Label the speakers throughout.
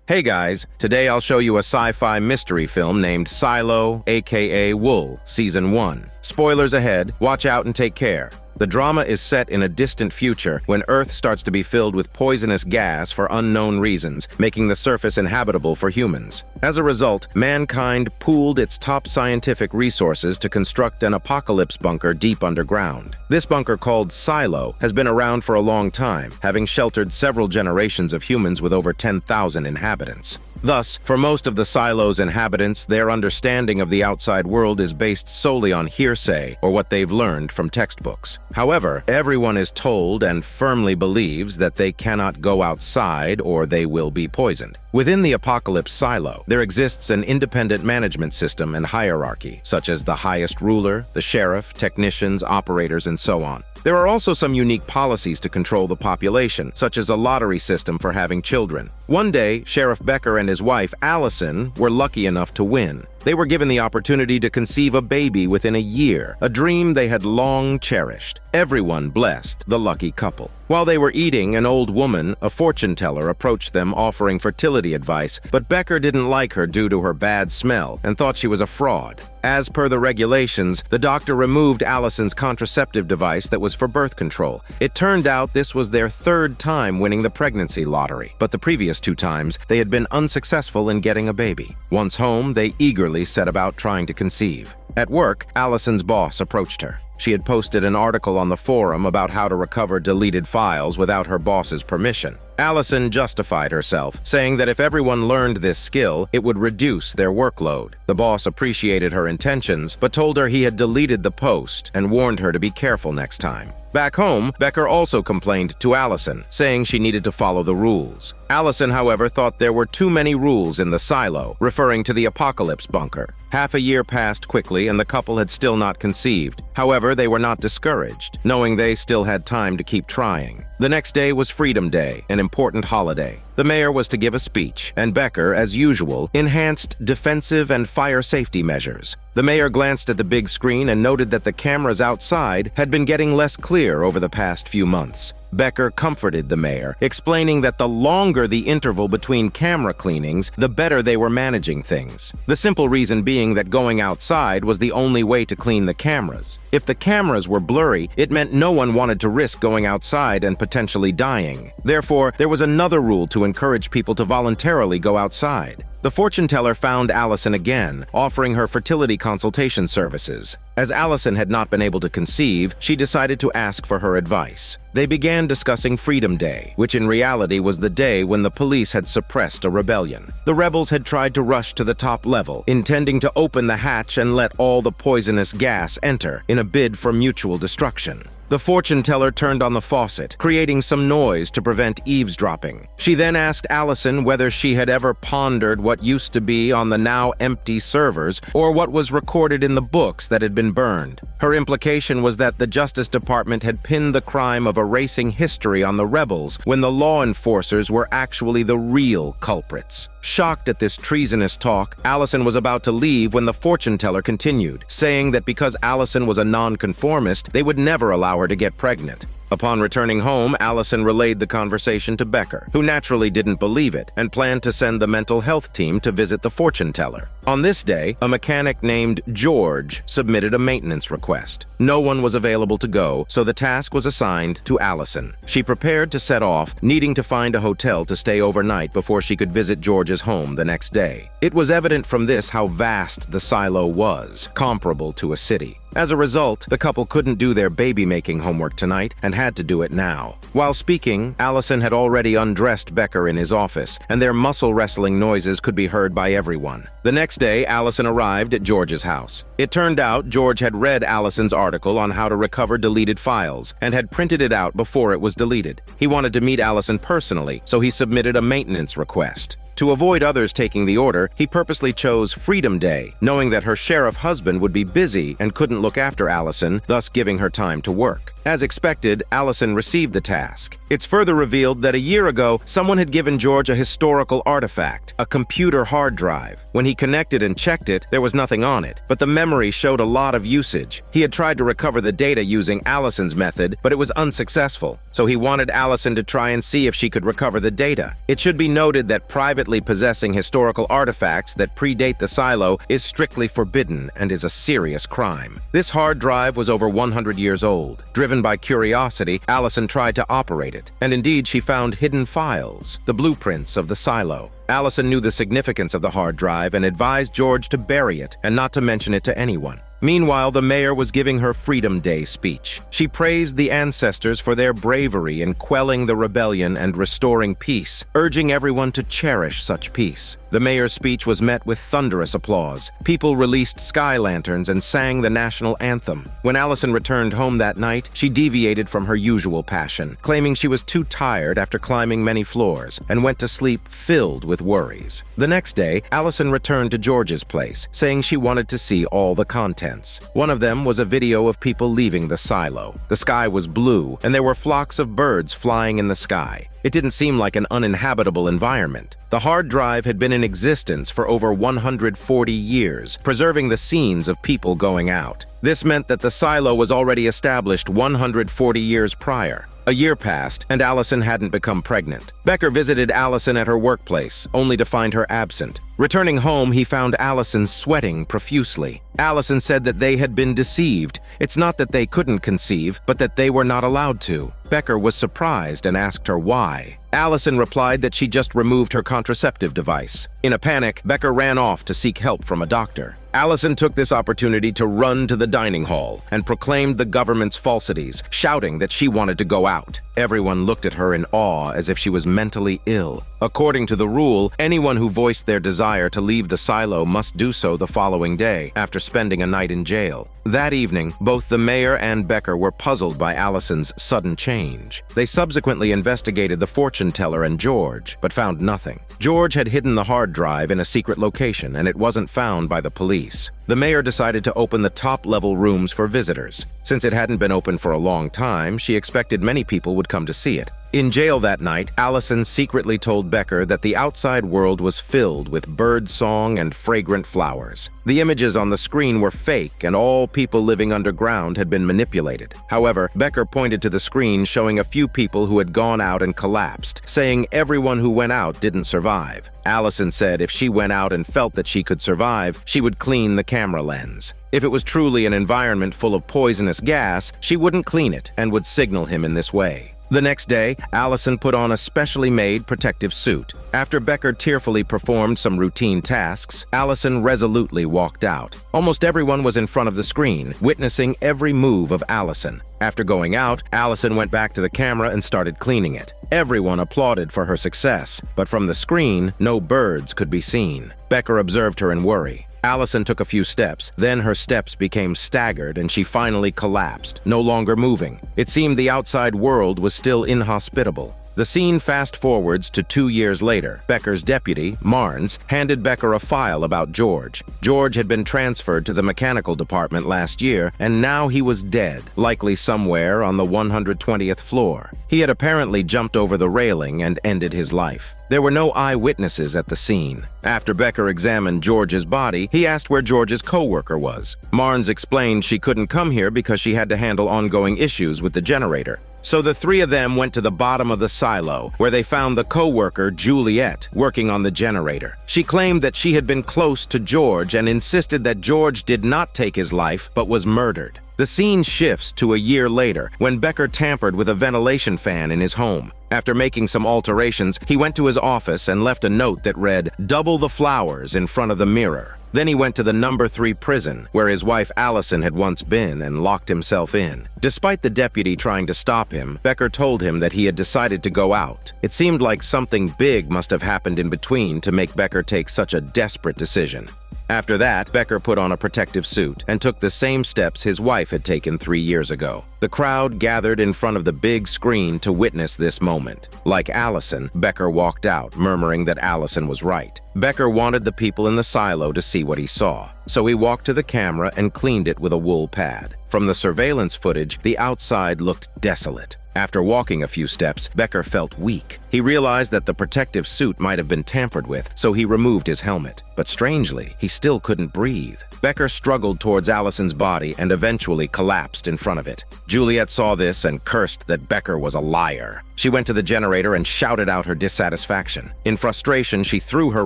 Speaker 1: Hey guys, today I'll show you a sci-fi mystery film named Silo, aka Wool, Season 1. Spoilers ahead, watch out and take care. The drama is set in a distant future when Earth starts to be filled with poisonous gas for unknown reasons, making the surface inhabitable for humans. As a result, mankind pooled its top scientific resources to construct an apocalypse bunker deep underground. This bunker, called Silo, has been around for a long time, having sheltered several generations of humans with over 10,000 inhabitants. Thus, for most of the Silo's inhabitants, their understanding of the outside world is based solely on hearsay or what they've learned from textbooks. However, everyone is told and firmly believes that they cannot go outside or they will be poisoned. Within the Apocalypse Silo, there exists an independent management system and hierarchy, such as the highest ruler, the sheriff, technicians, operators, and so on. There are also some unique policies to control the population, such as a lottery system for having children. One day, Sheriff Becker and his wife, Allison, were lucky enough to win. They were given the opportunity to conceive a baby within a year, a dream they had long cherished. Everyone blessed the lucky couple. While they were eating, an old woman, a fortune teller, approached them offering fertility advice, but Becker didn't like her due to her bad smell and thought she was a fraud. As per the regulations, the doctor removed Allison's contraceptive device that was for birth control. It turned out this was their third time winning the pregnancy lottery, but the previous 2 times they had been unsuccessful in getting a baby. Once home, they eagerly set about trying to conceive. At work, Allison's boss approached her. She had posted an article on the forum about how to recover deleted files without her boss's permission. Allison justified herself, saying that if everyone learned this skill, it would reduce their workload. The boss appreciated her intentions, but told her he had deleted the post and warned her to be careful next time. Back home, Becker also complained to Allison, saying she needed to follow the rules. Allison, however, thought there were too many rules in the silo, referring to the apocalypse bunker. Half a year passed quickly and the couple had still not conceived. However, they were not discouraged, knowing they still had time to keep trying. The next day was Freedom Day, an important holiday. The mayor was to give a speech, and Becker, as usual, enhanced defensive and fire safety measures. The mayor glanced at the big screen and noted that the cameras outside had been getting less clear over the past few months. Becker comforted the mayor, explaining that the longer the interval between camera cleanings, the better they were managing things. The simple reason being that going outside was the only way to clean the cameras. If the cameras were blurry, it meant no one wanted to risk going outside and potentially dying. Therefore, there was another rule to encourage people to voluntarily go outside. The fortune teller found Allison again, offering her fertility consultation services. As Allison had not been able to conceive, she decided to ask for her advice. They began discussing Freedom Day, which in reality was the day when the police had suppressed a rebellion. The rebels had tried to rush to the top level, intending to open the hatch and let all the poisonous gas enter in a bid for mutual destruction. The fortune teller turned on the faucet, creating some noise to prevent eavesdropping. She then asked Allison whether she had ever pondered what used to be on the now empty servers or what was recorded in the books that had been burned. Her implication was that the Justice Department had pinned the crime of erasing history on the rebels when the law enforcers were actually the real culprits. Shocked at this treasonous talk, Allison was about to leave when the fortune teller continued, saying that because Allison was a nonconformist, they would never allow her to get pregnant. Upon returning home, Allison relayed the conversation to Becker, who naturally didn't believe it and planned to send the mental health team to visit the fortune teller. On this day, a mechanic named George submitted a maintenance request. No one was available to go, so the task was assigned to Allison. She prepared to set off, needing to find a hotel to stay overnight before she could visit George's home the next day. It was evident from this how vast the silo was, comparable to a city. As a result, the couple couldn't do their baby-making homework tonight and had to do it now. While speaking, Allison had already undressed Becker in his office, and their muscle-wrestling noises could be heard by everyone. The next day, Allison arrived at George's house. It turned out George had read Allison's article on how to recover deleted files and had printed it out before it was deleted. He wanted to meet Allison personally, so he submitted a maintenance request. To avoid others taking the order, he purposely chose Freedom Day, knowing that her sheriff husband would be busy and couldn't look after Allison, thus giving her time to work. As expected, Allison received the task. It's further revealed that a year ago, someone had given George a historical artifact, a computer hard drive. When he he connected and checked it, there was nothing on it, but the memory showed a lot of usage. He had tried to recover the data using Allison's method, but it was unsuccessful, so he wanted Allison to try and see if she could recover the data. It should be noted that privately possessing historical artifacts that predate the silo is strictly forbidden and is a serious crime. This hard drive was over 100 years old. Driven by curiosity, Allison tried to operate it, and indeed she found hidden files, the blueprints of the silo. Allison knew the significance of the hard drive and advised George to bury it and not to mention it to anyone. Meanwhile, the mayor was giving her Freedom Day speech. She praised the ancestors for their bravery in quelling the rebellion and restoring peace, urging everyone to cherish such peace. The mayor's speech was met with thunderous applause. People released sky lanterns and sang the national anthem. When Allison returned home that night, she deviated from her usual passion, claiming she was too tired after climbing many floors, and went to sleep filled with worries. The next day, Allison returned to George's place, saying she wanted to see all the contents. One of them was a video of people leaving the silo. The sky was blue, and there were flocks of birds flying in the sky. It didn't seem like an uninhabitable environment. The hard drive had been in existence for over 140 years, preserving the scenes of people going out. This meant that the silo was already established 140 years prior. A year passed, and Allison hadn't become pregnant. Becker visited Allison at her workplace, only to find her absent. Returning home, he found Allison sweating profusely. Allison said that they had been deceived. It's not that they couldn't conceive, but that they were not allowed to. Becker was surprised and asked her why. Allison replied that she just removed her contraceptive device. In a panic, Becker ran off to seek help from a doctor. Allison took this opportunity to run to the dining hall and proclaimed the government's falsities, shouting that she wanted to go out. Everyone looked at her in awe as if she was mentally ill. According to the rule, anyone who voiced their desire to leave the silo must do so the following day, after spending a night in jail. That evening, both the mayor and Becker were puzzled by Allison's sudden change. They subsequently investigated the fortune teller and George, but found nothing. George had hidden the hard drive in a secret location, and it wasn't found by the police. The mayor decided to open the top-level rooms for visitors. Since it hadn't been open for a long time, she expected many people would come to see it. In jail that night, Allison secretly told Becker that the outside world was filled with bird song and fragrant flowers. The images on the screen were fake, and all people living underground had been manipulated. However, Becker pointed to the screen showing a few people who had gone out and collapsed, saying everyone who went out didn't survive. Allison said if she went out and felt that she could survive, she would clean the camera lens. If it was truly an environment full of poisonous gas, she wouldn't clean it and would signal him in this way. The next day, Allison put on a specially made protective suit. After Becker tearfully performed some routine tasks, Allison resolutely walked out. Almost everyone was in front of the screen, witnessing every move of Allison. After going out, Allison went back to the camera and started cleaning it. Everyone applauded for her success, but from the screen, no birds could be seen. Becker observed her in worry. Allison took a few steps, then her steps became staggered and she finally collapsed, no longer moving. It seemed the outside world was still inhospitable. The scene fast-forwards to 2 years later. Becker's deputy, Marnes, handed Becker a file about George. George had been transferred to the mechanical department last year, and now he was dead, likely somewhere on the 120th floor. He had apparently jumped over the railing and ended his life. There were no eyewitnesses at the scene. After Becker examined George's body, he asked where George's co-worker was. Marnes explained she couldn't come here because she had to handle ongoing issues with the generator. So the three of them went to the bottom of the silo, where they found the co-worker, Juliet, working on the generator. She claimed that she had been close to George and insisted that George did not take his life, but was murdered. The scene shifts to a year later, when Becker tampered with a ventilation fan in his home. After making some alterations, he went to his office and left a note that read, "Double the flowers," in front of the mirror. Then he went to the number 3 prison, where his wife Allison had once been, and locked himself in. Despite the deputy trying to stop him, Becker told him that he had decided to go out. It seemed like something big must have happened in between to make Becker take such a desperate decision. After that, Becker put on a protective suit and took the same steps his wife had taken 3 years ago. The crowd gathered in front of the big screen to witness this moment. Like Allison, Becker walked out, murmuring that Allison was right. Becker wanted the people in the silo to see what he saw, so he walked to the camera and cleaned it with a wool pad. From the surveillance footage, the outside looked desolate. After walking a few steps, Becker felt weak. He realized that the protective suit might have been tampered with, so he removed his helmet. But strangely, he still couldn't breathe. Becker struggled towards Allison's body and eventually collapsed in front of it. Juliet saw this and cursed that Becker was a liar. She went to the generator and shouted out her dissatisfaction. In frustration, she threw her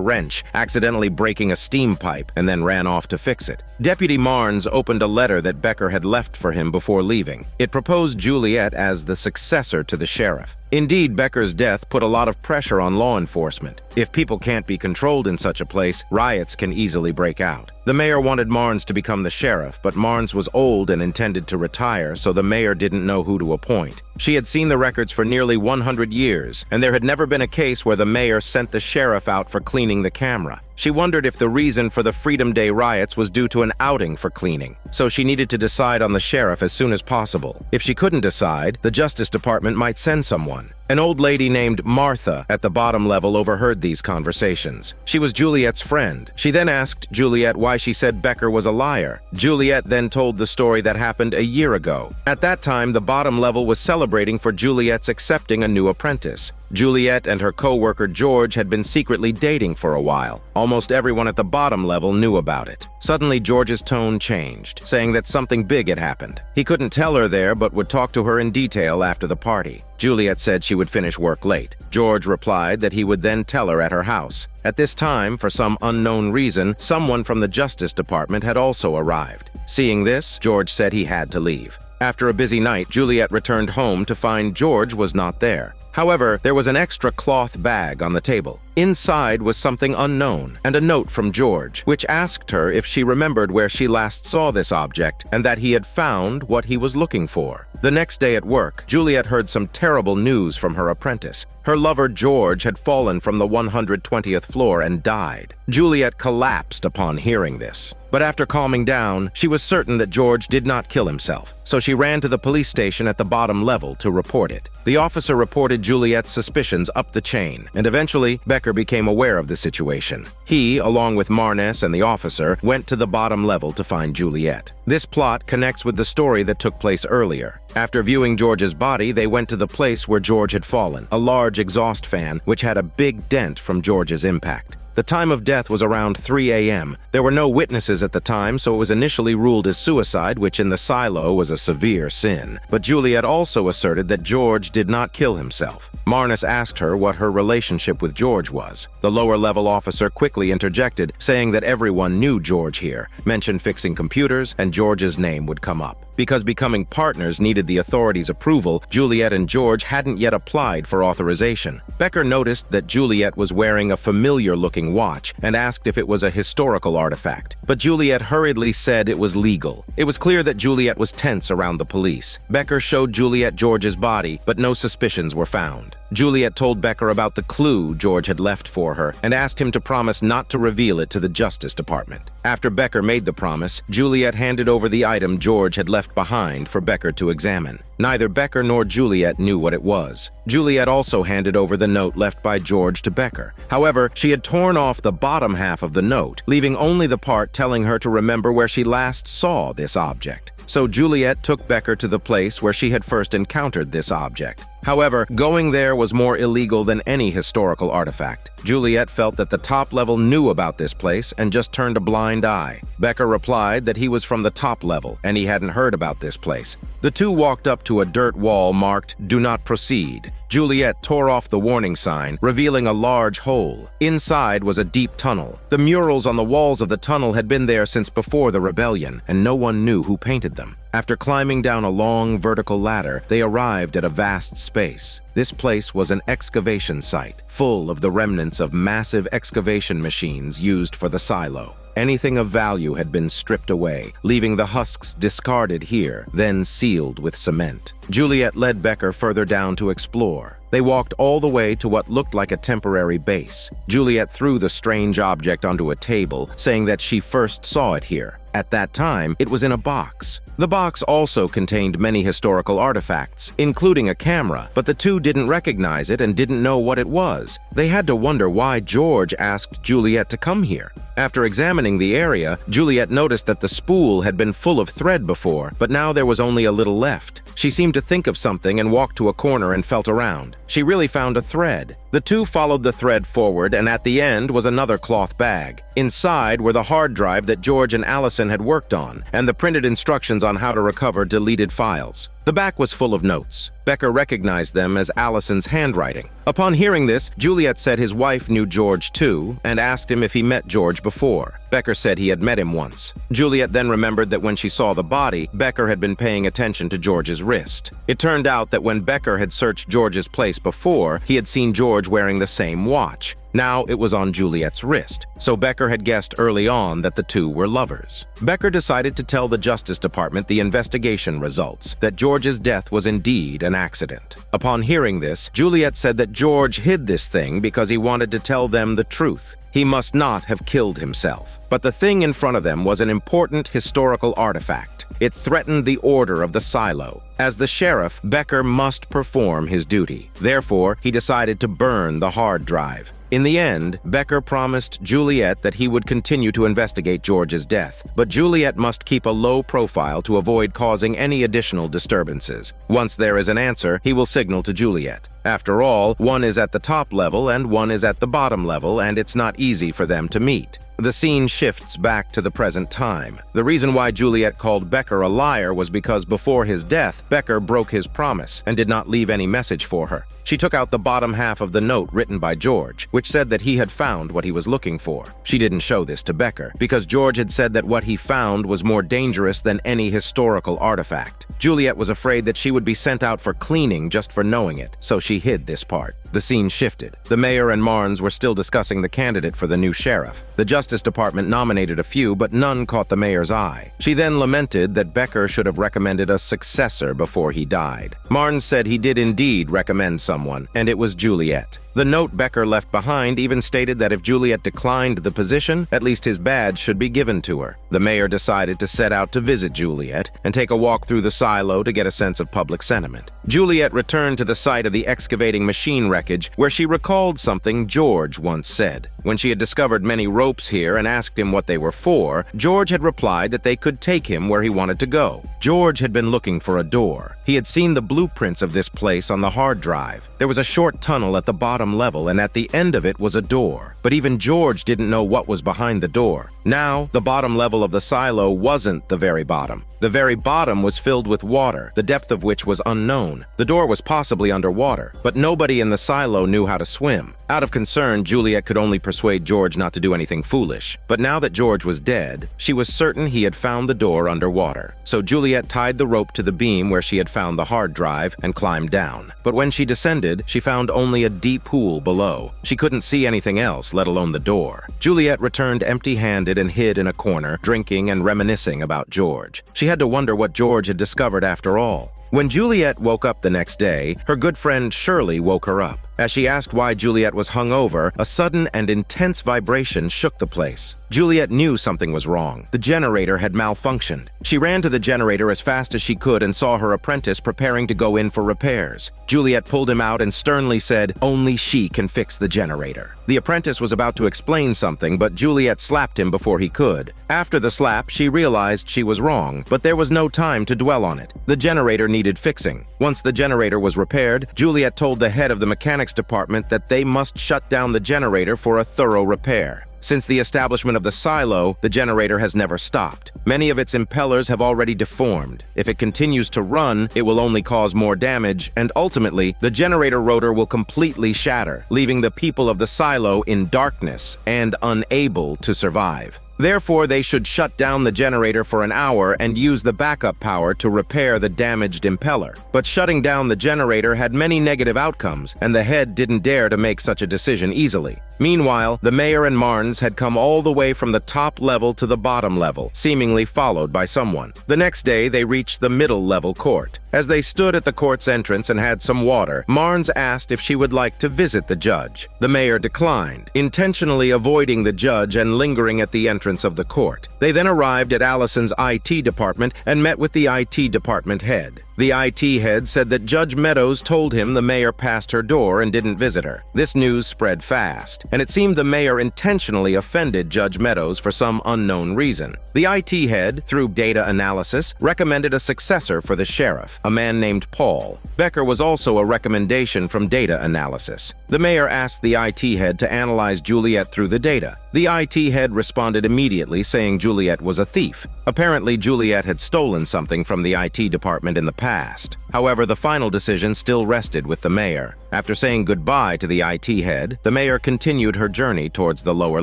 Speaker 1: wrench, accidentally breaking a steam pipe, and then ran off to fix it. Deputy Marnes opened a letter that Becker had left for him before leaving. It proposed Juliet as the successor to the sheriff. Indeed, Becker's death put a lot of pressure on law enforcement. If people can't be controlled in such a place, riots can easily break out. The mayor wanted Marnes to become the sheriff, but Marnes was old and intended to retire, so the mayor didn't know who to appoint. She had seen the records for nearly 100 years, and there had never been a case where the mayor sent the sheriff out for cleaning the camera. She wondered if the reason for the Freedom Day riots was due to an outing for cleaning, so she needed to decide on the sheriff as soon as possible. If she couldn't decide, the Justice Department might send someone. An old lady named Martha at the bottom level overheard these conversations. She was Juliet's friend. She then asked Juliet why she said Becker was a liar. Juliet then told the story that happened a year ago. At that time, the bottom level was celebrating for Juliet's accepting a new apprentice. Juliet and her co-worker George had been secretly dating for a while. Almost everyone at the bottom level knew about it. Suddenly, George's tone changed, saying that something big had happened. He couldn't tell her there, but would talk to her in detail after the party. Juliet said she would finish work late. George replied that he would then tell her at her house. At this time, for some unknown reason, someone from the Justice Department had also arrived. Seeing this, George said he had to leave. After a busy night, Juliet returned home to find George was not there. However, there was an extra cloth bag on the table. Inside was something unknown, and a note from George, which asked her if she remembered where she last saw this object and that he had found what he was looking for. The next day at work, Juliet heard some terrible news from her apprentice. Her lover George had fallen from the 120th floor and died. Juliet collapsed upon hearing this. But after calming down, she was certain that George did not kill himself, so she ran to the police station at the bottom level to report it. The officer reported Juliet's suspicions up the chain, and eventually Becker became aware of the situation. He, along with Marnes and the officer, went to the bottom level to find Juliet. This plot connects with the story that took place earlier. After viewing George's body, they went to the place where George had fallen, a large exhaust fan which had a big dent from George's impact. The time of death was around 3 a.m. There were no witnesses at the time, so it was initially ruled as suicide, which in the silo was a severe sin. But Juliet also asserted that George did not kill himself. Marnes asked her what her relationship with George was. The lower-level officer quickly interjected, saying that everyone knew George here, mentioned fixing computers, and George's name would come up. Because becoming partners needed the authorities' approval, Juliet and George hadn't yet applied for authorization. Becker noticed that Juliet was wearing a familiar-looking watch and asked if it was a historical artifact. But Juliet hurriedly said it was legal. It was clear that Juliet was tense around the police. Becker showed Juliet George's body, but no suspicions were found. Juliet told Becker about the clue George had left for her and asked him to promise not to reveal it to the Justice Department. After Becker made the promise, Juliet handed over the item George had left behind for Becker to examine. Neither Becker nor Juliet knew what it was. Juliet also handed over the note left by George to Becker. However, she had torn off the bottom half of the note, leaving only the part telling her to remember where she last saw this object. So Juliet took Becker to the place where she had first encountered this object. However, going there was more illegal than any historical artifact. Juliet felt that the top level knew about this place and just turned a blind eye. Becker replied that he was from the top level and he hadn't heard about this place. The two walked up to a dirt wall marked "Do Not Proceed." Juliet tore off the warning sign, revealing a large hole. Inside was a deep tunnel. The murals on the walls of the tunnel had been there since before the rebellion, and no one knew who painted them. After climbing down a long vertical ladder, they arrived at a vast space. This place was an excavation site, full of the remnants of massive excavation machines used for the silo. Anything of value had been stripped away, leaving the husks discarded here, then sealed with cement. Juliet led Becker further down to explore. They walked all the way to what looked like a temporary base. Juliet threw the strange object onto a table, saying that she first saw it here. At that time, it was in a box. The box also contained many historical artifacts, including a camera, but the two didn't recognize it and didn't know what it was. They had to wonder why George asked Juliet to come here. After examining the area, Juliet noticed that the spool had been full of thread before, but now there was only a little left. She seemed to think of something and walked to a corner and felt around. She really found a thread. The two followed the thread forward, and at the end was another cloth bag. Inside were the hard drive that George and Allison had worked on, and the printed instructions on how to recover deleted files. The back was full of notes. Becker recognized them as Allison's handwriting. Upon hearing this, Juliet said his wife knew George too, and asked him if he met George before. Becker said he had met him once. Juliet then remembered that when she saw the body, Becker had been paying attention to George's wrist. It turned out that when Becker had searched George's place before, he had seen George wearing the same watch. Now it was on Juliet's wrist, so Becker had guessed early on that the two were lovers. Becker decided to tell the Justice Department the investigation results, that George's death was indeed an accident. Upon hearing this, Juliet said that George hid this thing because he wanted to tell them the truth. He must not have killed himself. But the thing in front of them was an important historical artifact. It threatened the order of the silo. As the sheriff, Becker must perform his duty. Therefore, he decided to burn the hard drive. In the end, Becker promised Juliet that he would continue to investigate George's death, but Juliet must keep a low profile to avoid causing any additional disturbances. Once there is an answer, he will signal to Juliet. After all, one is at the top level and one is at the bottom level, and it's not easy for them to meet. The scene shifts back to the present time. The reason why Juliet called Becker a liar was because before his death, Becker broke his promise and did not leave any message for her. She took out the bottom half of the note written by George, which said that he had found what he was looking for. She didn't show this to Becker, because George had said that what he found was more dangerous than any historical artifact. Juliet was afraid that she would be sent out for cleaning just for knowing it, so she hid this part. The scene shifted. The mayor and Marnes were still discussing the candidate for the new sheriff. The Justice Department nominated a few, but none caught the mayor's eye. She then lamented that Becker should have recommended a successor before he died. Marnes said he did indeed recommend someone, and it was Juliet. The note Becker left behind even stated that if Juliet declined the position, at least his badge should be given to her. The mayor decided to set out to visit Juliet and take a walk through the silo to get a sense of public sentiment. Juliet returned to the site of the excavating machine wreckage, where she recalled something George once said. When she had discovered many ropes here and asked him what they were for, George had replied that they could take him where he wanted to go. George had been looking for a door. He had seen the blueprints of this place on the hard drive. There was a short tunnel at the bottom level, and at the end of it was a door. But even George didn't know what was behind the door. Now, the bottom level of the silo wasn't the very bottom. The very bottom was filled with water, the depth of which was unknown. The door was possibly underwater, but nobody in the silo knew how to swim. Out of concern, Juliet could only persuade George not to do anything foolish. But now that George was dead, she was certain he had found the door underwater. So Juliet tied the rope to the beam where she had found the hard drive and climbed down. But when she descended, she found only a deep pool below. She couldn't see anything else, let alone the door. Juliet returned empty-handed and hid in a corner, drinking and reminiscing about George. She had to wonder what George had discovered after all. When Juliet woke up the next day, her good friend Shirley woke her up. As she asked why Juliet was hungover, a sudden and intense vibration shook the place. Juliet knew something was wrong. The generator had malfunctioned. She ran to the generator as fast as she could and saw her apprentice preparing to go in for repairs. Juliet pulled him out and sternly said, "Only she can fix the generator." The apprentice was about to explain something, but Juliet slapped him before he could. After the slap, she realized she was wrong, but there was no time to dwell on it. The generator needed fixing. Once the generator was repaired, Juliet told the head of the mechanics department that they must shut down the generator for a thorough repair. Since the establishment of the silo, the generator has never stopped. Many of its impellers have already deformed. If it continues to run, it will only cause more damage, and ultimately, the generator rotor will completely shatter, leaving the people of the silo in darkness and unable to survive. Therefore, they should shut down the generator for an hour and use the backup power to repair the damaged impeller. But shutting down the generator had many negative outcomes, and the head didn't dare to make such a decision easily. Meanwhile, the mayor and Marnes had come all the way from the top level to the bottom level, seemingly followed by someone. The next day, they reached the middle level court. As they stood at the court's entrance and had some water, Marnes asked if she would like to visit the judge. The mayor declined, intentionally avoiding the judge and lingering at the entrance of the court. They then arrived at Allison's IT department and met with the IT department head. The IT head said that Judge Meadows told him the mayor passed her door and didn't visit her. This news spread fast, and it seemed the mayor intentionally offended Judge Meadows for some unknown reason. The IT head, through data analysis, recommended a successor for the sheriff, a man named Paul. Becker was also a recommendation from data analysis. The mayor asked the IT head to analyze Juliet through the data. The IT head responded immediately, saying Juliet was a thief. Apparently, Juliet had stolen something from the IT department in the past. However, the final decision still rested with the mayor. After saying goodbye to the IT head, the mayor continued her journey towards the lower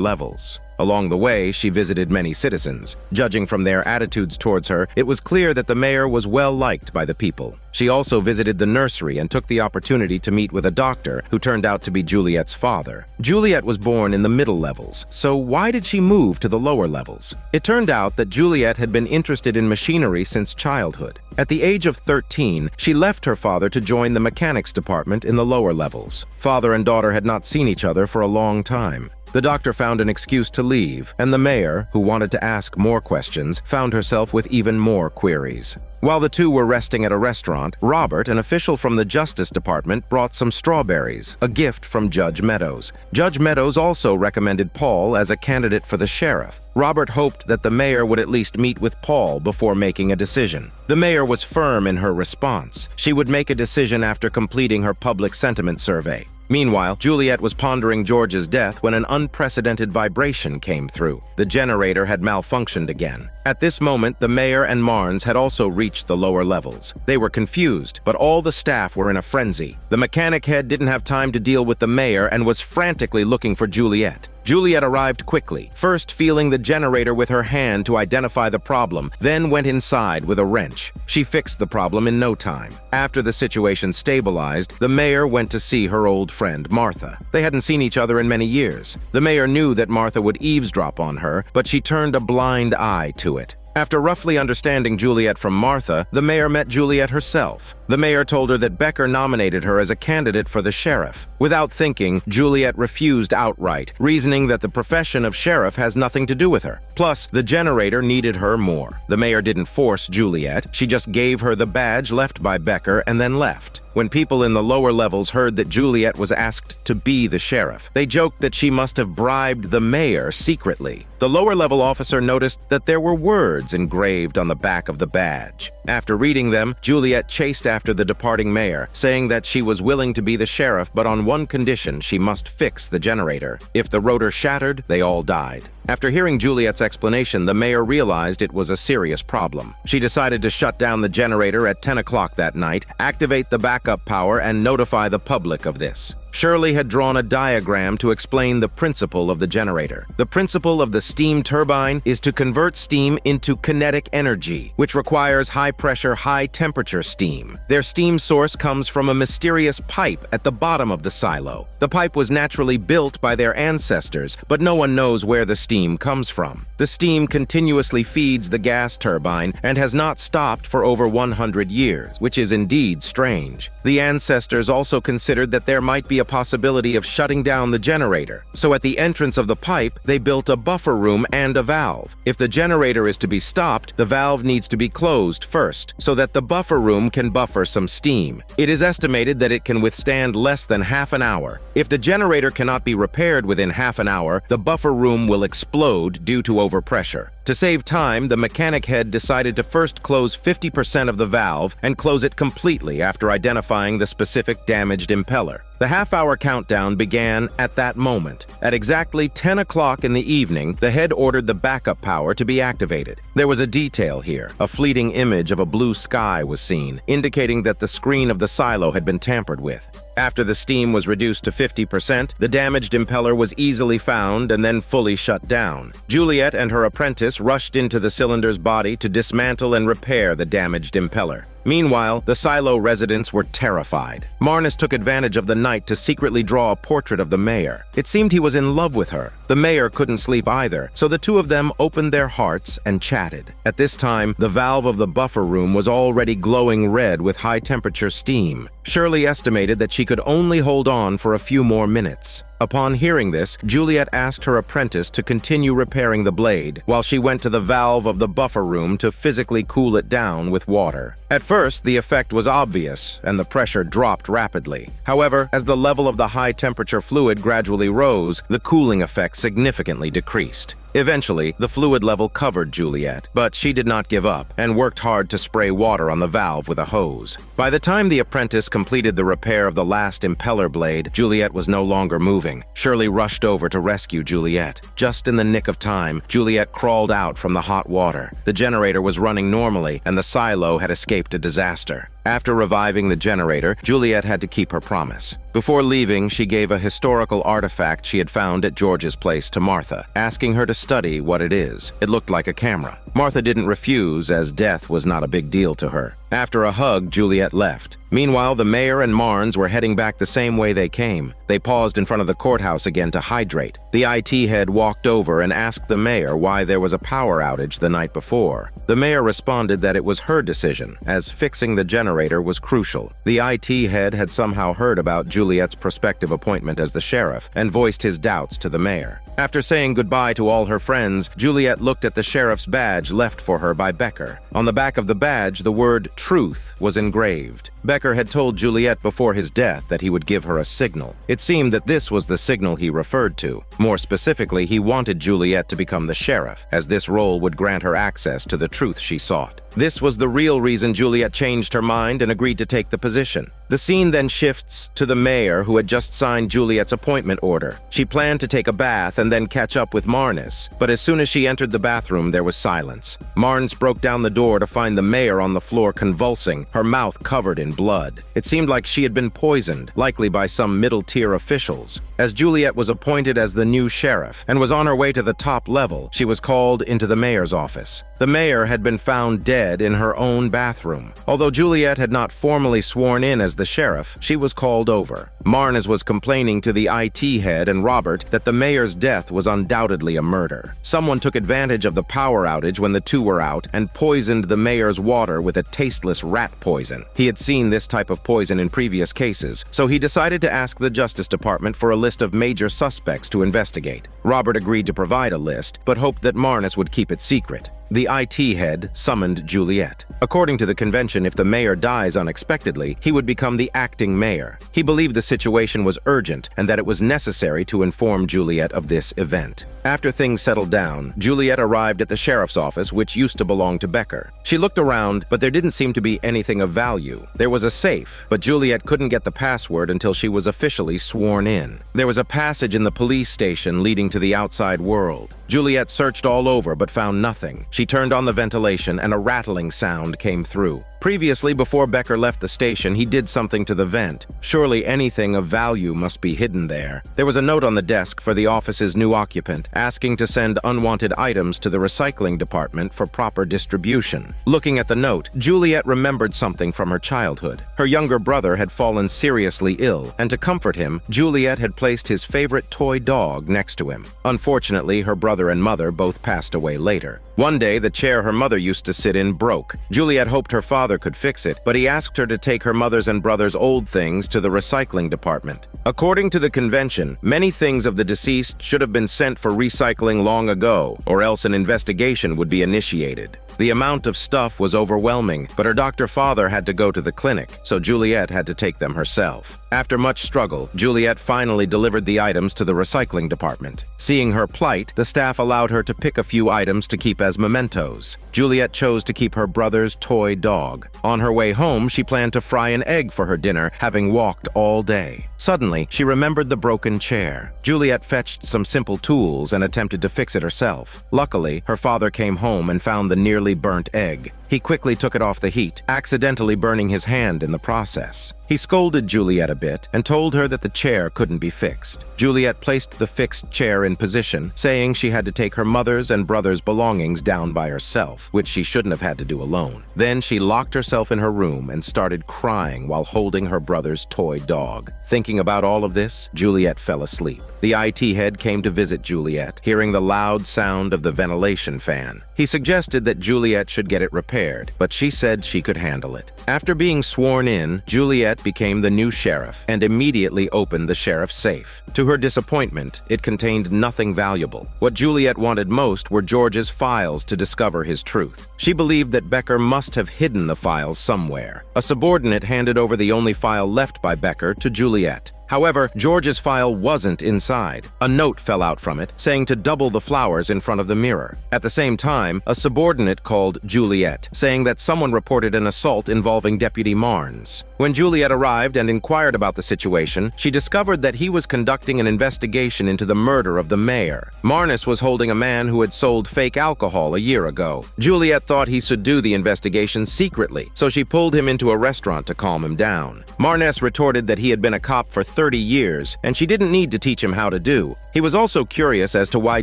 Speaker 1: levels. Along the way, she visited many citizens. Judging from their attitudes towards her, it was clear that the mayor was well liked by the people. She also visited the nursery and took the opportunity to meet with a doctor who turned out to be Juliet's father. Juliet was born in the middle levels, so why did she move to the lower levels? It turned out that Juliet had been interested in machinery since childhood. At the age of 13, she left her father to join the mechanics department in the lower levels. Father and daughter had not seen each other for a long time. The doctor found an excuse to leave, and the mayor, who wanted to ask more questions, found herself with even more queries. While the two were resting at a restaurant, Robert, an official from the Justice Department, brought some strawberries, a gift from Judge Meadows. Judge Meadows also recommended Paul as a candidate for the sheriff. Robert hoped that the mayor would at least meet with Paul before making a decision. The mayor was firm in her response. She would make a decision after completing her public sentiment survey. Meanwhile, Juliet was pondering George's death when an unprecedented vibration came through. The generator had malfunctioned again. At this moment, the mayor and Marnes had also reached the lower levels. They were confused, but all the staff were in a frenzy. The mechanic head didn't have time to deal with the mayor and was frantically looking for Juliet. Juliet arrived quickly, first feeling the generator with her hand to identify the problem, then went inside with a wrench. She fixed the problem in no time. After the situation stabilized, the mayor went to see her old friend, Martha. They hadn't seen each other in many years. The mayor knew that Martha would eavesdrop on her, but she turned a blind eye to it. After roughly understanding Juliet from Martha, the mayor met Juliet herself. The mayor told her that Becker nominated her as a candidate for the sheriff. Without thinking, Juliet refused outright, reasoning that the profession of sheriff has nothing to do with her. Plus, the generator needed her more. The mayor didn't force Juliet, she just gave her the badge left by Becker and then left. When people in the lower levels heard that Juliet was asked to be the sheriff, they joked that she must have bribed the mayor secretly. The lower-level officer noticed that there were words engraved on the back of the badge. After reading them, Juliet chased after the departing mayor, saying that she was willing to be the sheriff, but on one condition: she must fix the generator. If the rotor shattered, they all died. After hearing Juliet's explanation, the mayor realized it was a serious problem. She decided to shut down the generator at 10 o'clock that night, activate the backup power, and notify the public of this. Shirley had drawn a diagram to explain the principle of the generator. The principle of the steam turbine is to convert steam into kinetic energy, which requires high-pressure, high-temperature steam. Their steam source comes from a mysterious pipe at the bottom of the silo. The pipe was naturally built by their ancestors, but no one knows where the steam comes from. The steam continuously feeds the gas turbine and has not stopped for over 100 years, which is indeed strange. The ancestors also considered that there might be a possibility of shutting down the generator. So at the entrance of the pipe, they built a buffer room and a valve. If the generator is to be stopped, the valve needs to be closed first, so that the buffer room can buffer some steam. It is estimated that it can withstand less than half an hour. If the generator cannot be repaired within half an hour, the buffer room will explode due to overpressure. To save time, the mechanic head decided to first close 50% of the valve and close it completely after identifying the specific damaged impeller. The half-hour countdown began at that moment. At exactly 10 o'clock in the evening, the head ordered the backup power to be activated. There was a detail here. A fleeting image of a blue sky was seen, indicating that the screen of the silo had been tampered with. After the steam was reduced to 50%, the damaged impeller was easily found and then fully shut down. Juliet and her apprentice rushed into the cylinder's body to dismantle and repair the damaged impeller. Meanwhile, the silo residents were terrified. Marnus took advantage of the night to secretly draw a portrait of the mayor. It seemed he was in love with her. The mayor couldn't sleep either, so the two of them opened their hearts and chatted. At this time, the valve of the buffer room was already glowing red with high-temperature steam. Shirley estimated that she could only hold on for a few more minutes. Upon hearing this, Juliet asked her apprentice to continue repairing the blade, while she went to the valve of the buffer room to physically cool it down with water. At first, the effect was obvious, and the pressure dropped rapidly. However, as the level of the high-temperature fluid gradually rose, the cooling effect significantly decreased. Eventually, the fluid level covered Juliet, but she did not give up and worked hard to spray water on the valve with a hose. By the time the apprentice completed the repair of the last impeller blade, Juliet was no longer moving. Shirley rushed over to rescue Juliet. Just in the nick of time, Juliet crawled out from the hot water. The generator was running normally, and the silo had escaped a disaster. After reviving the generator, Juliet had to keep her promise. Before leaving, she gave a historical artifact she had found at George's place to Martha, asking her to study what it is. It looked like a camera. Martha didn't refuse, as death was not a big deal to her. After a hug, Juliet left. Meanwhile, the mayor and Marnes were heading back the same way they came. They paused in front of the courthouse again to hydrate. The IT head walked over and asked the mayor why there was a power outage the night before. The mayor responded that it was her decision, as fixing the generator was crucial. The IT head had somehow heard about Juliet's prospective appointment as the sheriff and voiced his doubts to the mayor. After saying goodbye to all her friends, Juliet looked at the sheriff's badge left for her by Becker. On the back of the badge, the word "Truth" was engraved. Becker had told Juliet before his death that he would give her a signal. It seemed that this was the signal he referred to. More specifically, he wanted Juliet to become the sheriff, as this role would grant her access to the truth she sought. This was the real reason Juliet changed her mind and agreed to take the position. The scene then shifts to the mayor, who had just signed Juliet's appointment order. She planned to take a bath and then catch up with Marnus, but as soon as she entered the bathroom, there was silence. Marnes broke down the door to find the mayor on the floor convulsing, her mouth covered in blood. It seemed like she had been poisoned, likely by some middle-tier officials. As Juliet was appointed as the new sheriff and was on her way to the top level, she was called into the mayor's office. The mayor had been found dead in her own bathroom. Although Juliet had not formally sworn in as the sheriff, she was called over. Marnes was complaining to the IT head and Robert that the mayor's death was undoubtedly a murder. Someone took advantage of the power outage when the two were out and poisoned the mayor's water with a tasteless rat poison. He had seen this type of poison in previous cases, so he decided to ask the Justice Department for a list of major suspects to investigate. Robert agreed to provide a list, but hoped that Marnes would keep it secret. The IT head summoned Juliet. According to the convention, if the mayor dies unexpectedly, he would become the acting mayor. He believed the situation was urgent and that it was necessary to inform Juliet of this event. After things settled down, Juliet arrived at the sheriff's office, which used to belong to Becker. She looked around, but there didn't seem to be anything of value. There was a safe, but Juliet couldn't get the password until she was officially sworn in. There was a passage in the police station leading to the outside world. Juliet searched all over but found nothing. She turned on the ventilation and a rattling sound came through. Previously, before Becker left the station, he did something to the vent. Surely anything of value must be hidden there. There was a note on the desk for the office's new occupant, asking to send unwanted items to the recycling department for proper distribution. Looking at the note, Juliet remembered something from her childhood. Her younger brother had fallen seriously ill, and to comfort him, Juliet had placed his favorite toy dog next to him. Unfortunately, her brother and mother both passed away later. One day, the chair her mother used to sit in broke. Juliet hoped her father could fix it, but he asked her to take her mother's and brother's old things to the recycling department. According to the convention, many things of the deceased should have been sent for recycling long ago, or else an investigation would be initiated. The amount of stuff was overwhelming, but her doctor father had to go to the clinic, so Juliet had to take them herself. After much struggle, Juliet finally delivered the items to the recycling department. Seeing her plight, the staff allowed her to pick a few items to keep as mementos. Juliet chose to keep her brother's toy dog. On her way home, she planned to fry an egg for her dinner, having walked all day. Suddenly, she remembered the broken chair. Juliet fetched some simple tools and attempted to fix it herself. Luckily, her father came home and found the nearly burnt egg. He quickly took it off the heat, accidentally burning his hand in the process. He scolded Juliet a bit and told her that the chair couldn't be fixed. Juliet placed the fixed chair in position, saying she had to take her mother's and brother's belongings down by herself, which she shouldn't have had to do alone. Then she locked herself in her room and started crying while holding her brother's toy dog. Thinking about all of this, Juliet fell asleep. The IT head came to visit Juliet, hearing the loud sound of the ventilation fan. He suggested that Juliet should get it repaired, but she said she could handle it. After being sworn in, Juliet became the new sheriff and immediately opened the sheriff's safe. To her disappointment, it contained nothing valuable. What Juliet wanted most were George's files to discover his truth. She believed that Becker must have hidden the files somewhere. A subordinate handed over the only file left by Becker to Juliet. However, George's file wasn't inside. A note fell out from it, saying to double the flowers in front of the mirror. At the same time, a subordinate called Juliet, saying that someone reported an assault involving Deputy Marnes. When Juliet arrived and inquired about the situation, she discovered that he was conducting an investigation into the murder of the mayor. Marnes was holding a man who had sold fake alcohol a year ago. Juliet thought he should do the investigation secretly, so she pulled him into a restaurant to calm him down. Marnes retorted that he had been a cop for 30 years, and she didn't need to teach him how to do. He was also curious as to why